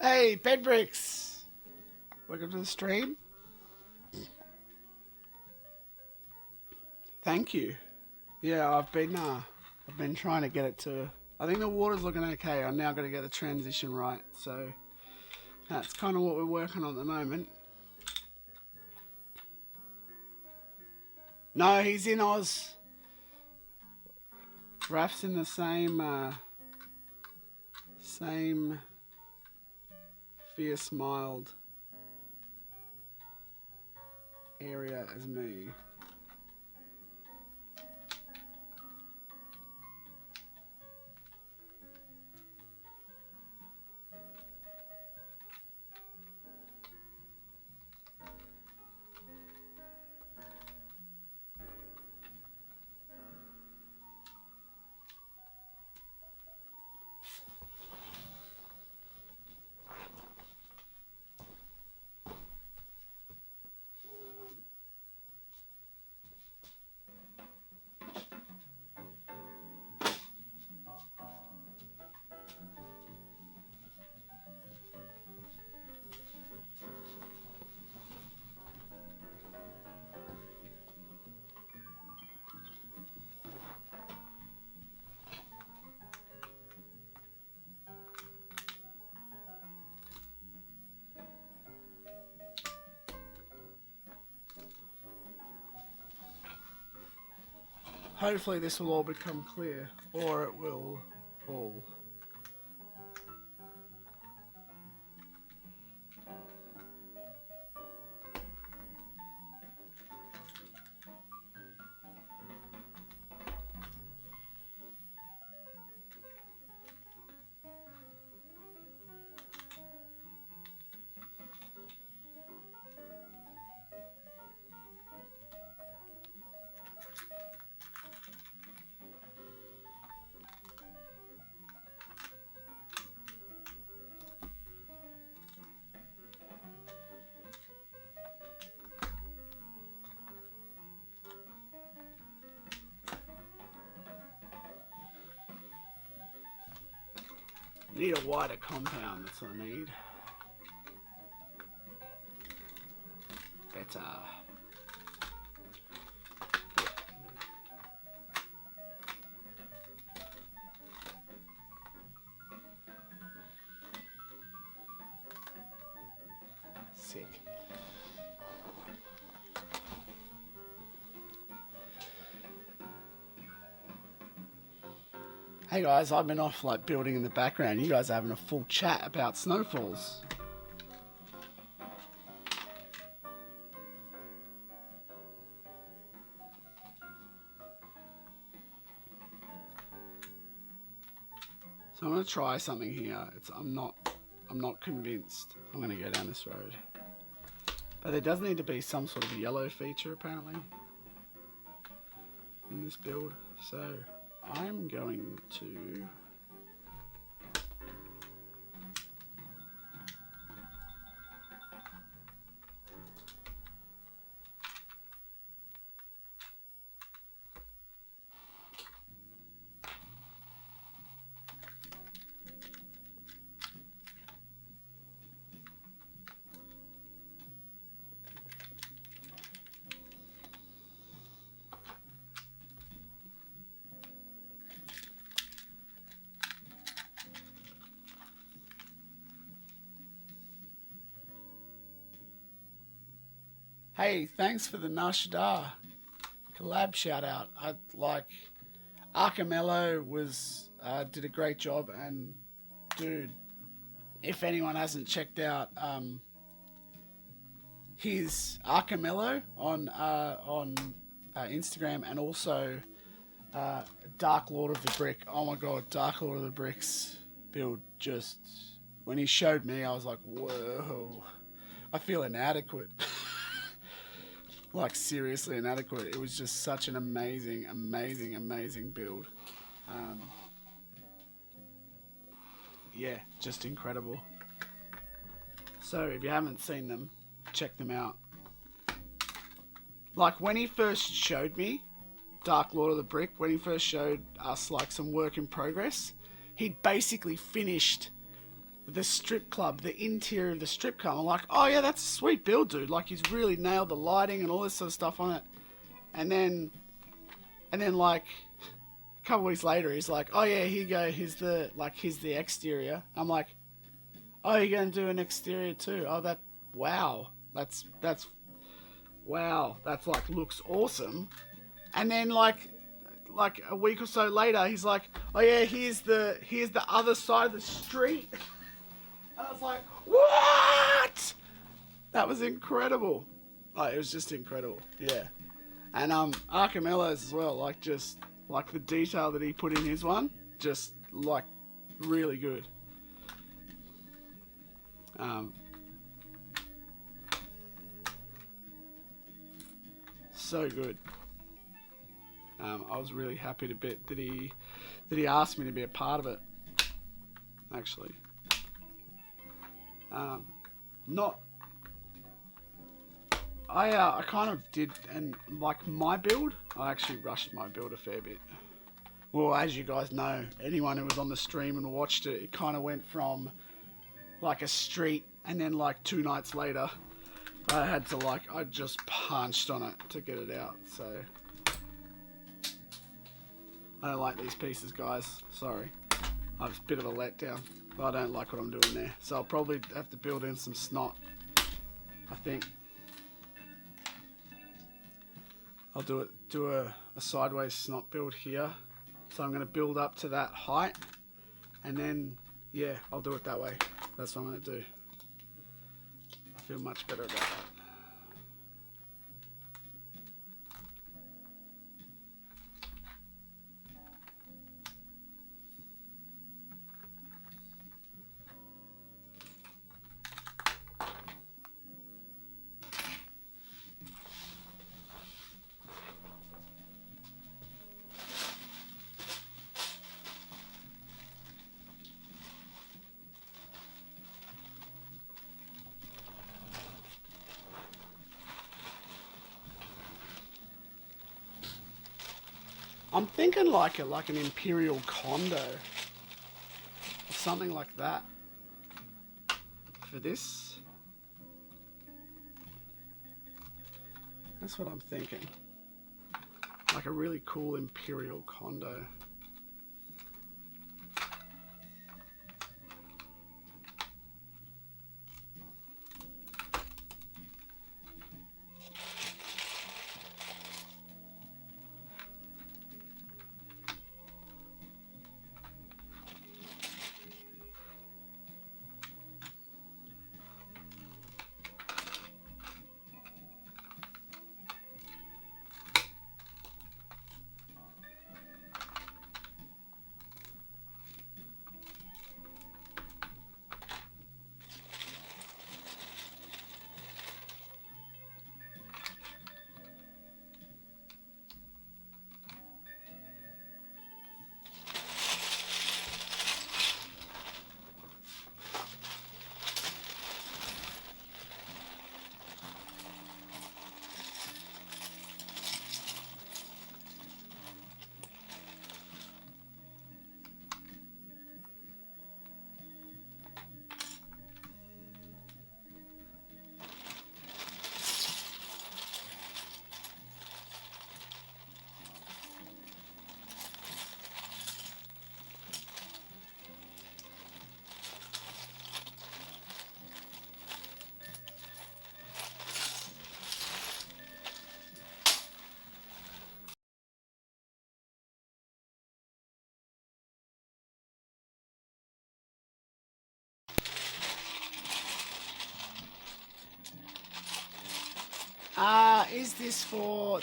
hey, Bed Bricks! Welcome to the stream. Thank you. Yeah, I've been trying to get it to. I think the water's looking okay. I'm now going to get the transition right. So that's kind of what we're working on at the moment. No, he's in Oz. Raf's in the same fierce mild area as me. Hopefully this will all become clear, or it will all. Need a wider compound, that's what I need. Better. Sick. Hey guys, I've been off like building in the background. You guys are having a full chat about snowfalls. So I'm gonna try something here. I'm not convinced. I'm gonna go down this road. But there does need to be some sort of yellow feature apparently in this build. So I'm going to Hey, thanks for the Nashda collab shout out. I like Arcamello was did a great job, and dude, if anyone hasn't checked out his Arcamello on Instagram, and also Dark Lord of the Brick. Oh my god, Dark Lord of the Bricks build, just when he showed me I was like, whoa, I feel inadequate. Like seriously inadequate. It was just such an amazing build. Yeah, just incredible. So if you haven't seen them, check them out. Like when he first showed me Dark Lord of the Brick, when he first showed us like some work in progress, he'd basically finished the strip club, the interior of the strip club. I'm like, oh yeah, that's a sweet build, dude. Like he's really nailed the lighting and all this sort of stuff on it. And then like a couple weeks later, he's like, oh yeah, here you go. Here's the exterior. I'm like, oh, you're gonna do an exterior too? Oh, wow, that's wow, that's like looks awesome. And then like a week or so later, he's like, oh yeah, here's the other side of the street. And I was like, what? That was incredible. Like, it was just incredible. Yeah. And Arcamello's as well, like just like the detail that he put in his one, just like really good. So good. I was really happy that he asked me to be a part of it. Actually. I kind of did, and like my build, I actually rushed my build a fair bit. Well, as you guys know, anyone who was on the stream and watched it, it kind of went from like a street, and then like 2 nights later, I just punched on it to get it out. So I don't like these pieces, guys. Sorry, I was a bit of a letdown. I don't like what I'm doing there, so I'll probably have to build in some snot. I think I'll do a sideways snot build here. So I'm going to build up to that height, and then yeah, I'll do it that way. That's what I'm going to do. I feel much better about that. I'm thinking like an Imperial condo. I something like that for this. That's what I'm thinking. Like a really cool Imperial condo.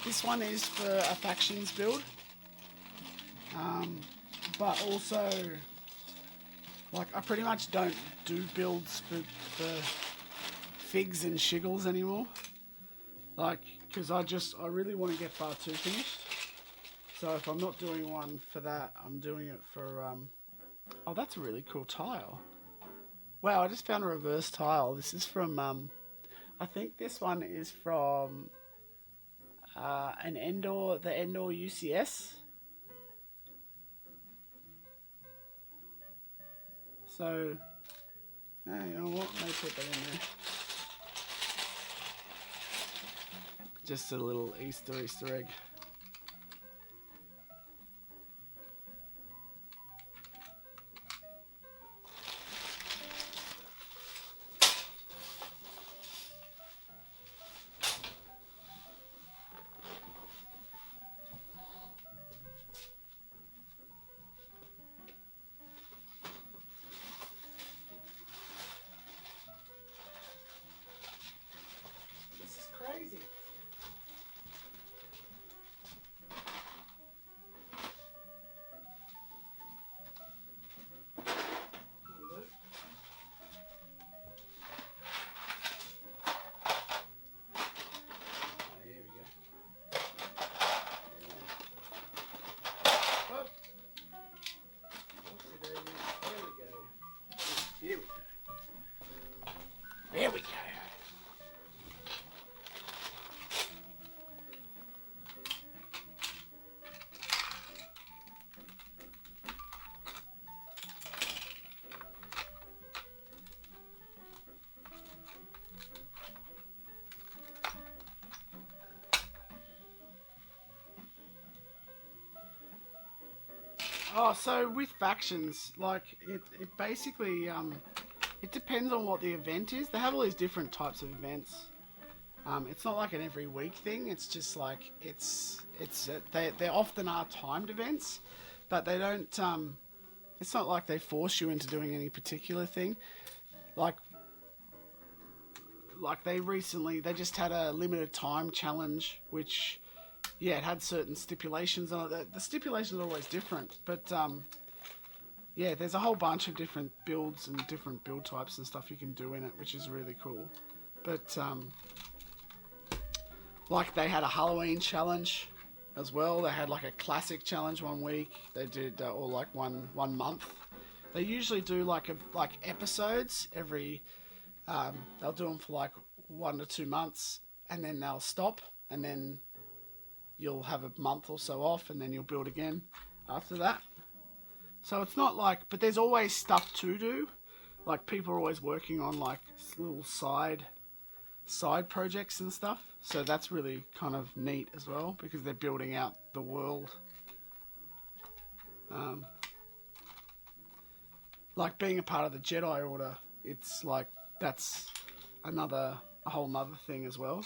This one is for a factions build. But also, like, I pretty much don't do builds for figs and shiggles anymore. Like, because I really want to get part 2 finished. So if I'm not doing one for that, I'm doing it for, oh, that's a really cool tile. Wow, I just found a reverse tile. This is from, I think this one is from the Endor UCS. So, you know what? Maybe put that in there. Just a little Easter egg. Crazy. Here we go. Oh. Here we go. There we go. Oh, so with factions, like, it basically, it depends on what the event is. They have all these different types of events. It's not like an every week thing. It's just like, they often are timed events, but they don't, it's not like they force you into doing any particular thing. Like they just had a limited time challenge, which, yeah, it had certain stipulations on it. The stipulations are always different, but yeah, there's a whole bunch of different builds and different build types and stuff you can do in it, which is really cool. But like, they had a Halloween challenge as well. They had like a classic challenge one week. They did or like one month. They usually do like episodes every. They'll do them for like 1 to 2 months, and then they'll stop, and then you'll have a month or so off, and then you'll build again after that. So it's not like, but there's always stuff to do. Like people are always working on like little side projects and stuff. So that's really kind of neat as well because they're building out the world. Like being a part of the Jedi Order, it's like that's a whole nother thing as well.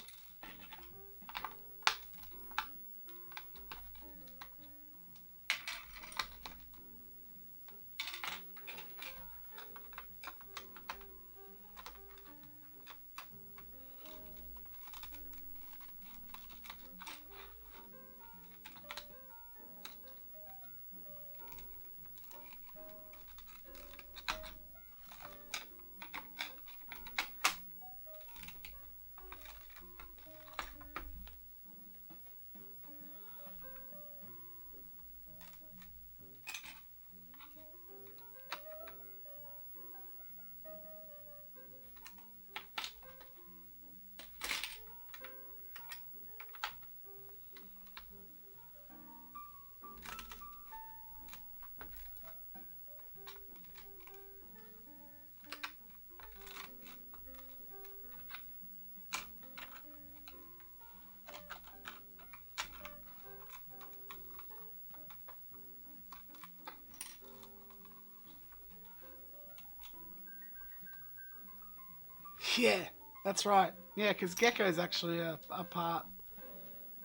Yeah, that's right. Yeah, because Gecko's actually a part.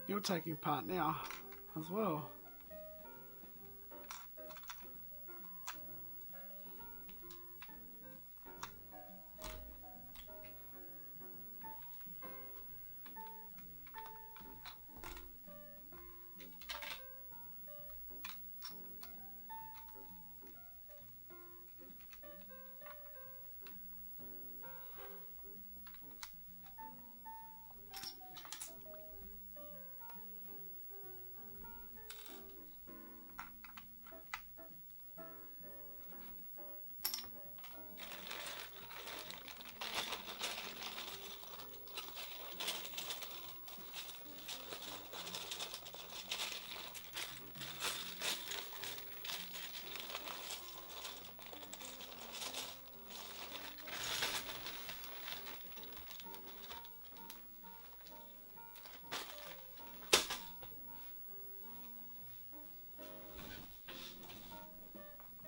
You're taking part now as well.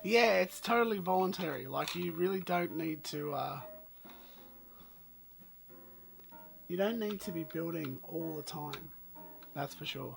Yeah, it's totally voluntary. Like you really don't need to. You don't need to be building all the time. That's for sure.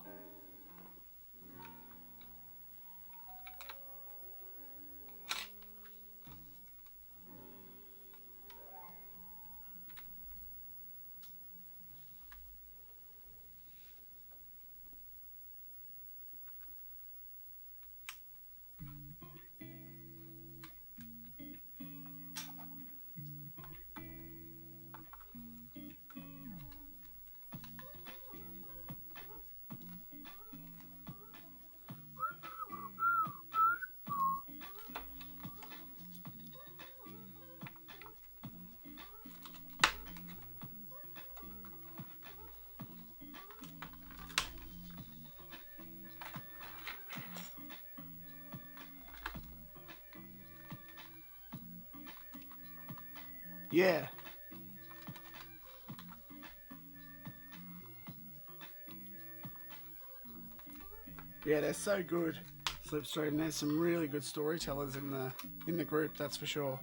Yeah. Yeah, they're so good. Slipstream. There's some really good storytellers in the group, that's for sure.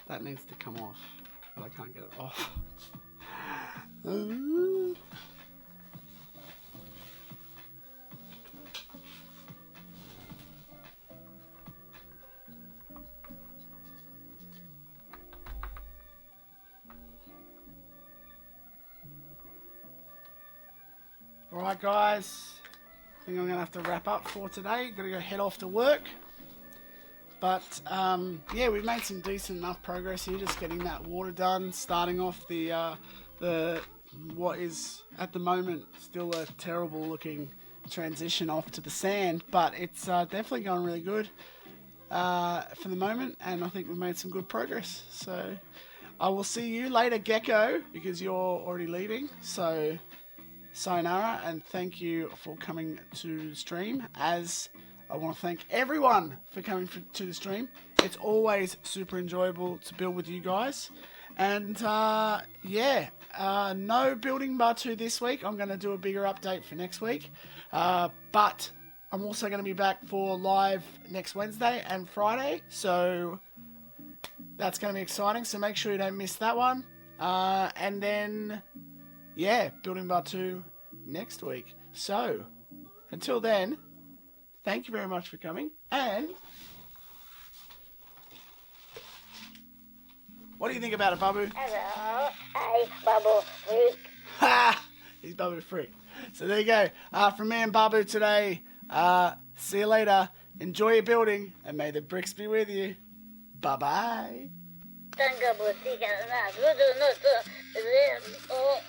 That needs to come off, but I can't get it off. Alright guys, I think I'm going to have to wrap up for today. Got to go head off to work. But yeah, we've made some decent enough progress here, just getting that water done, starting off the what is at the moment still a terrible looking transition off to the sand, but it's definitely going really good. for the moment, and I think we've made some good progress. So I will see you later, Gecko, because you're already leaving. So sayonara, and thank you for coming to the stream. As I want to thank everyone for coming to the stream. It's always super enjoyable to build with you guys. And yeah, no building bar 2 this week. I'm going to do a bigger update for next week. But I'm also going to be back for live next Wednesday and Friday. So that's going to be exciting. So make sure you don't miss that one. And then, yeah, building bar 2 next week. So until then, thank you very much for coming. And what do you think about it, Babu? Hello, I Babu Freak. Ha! He's Babu Freak. So there you go. From me and Babu today. See you later. Enjoy your building, and may the bricks be with you. Bye-bye. 三个不是一个那，如果那是人哦。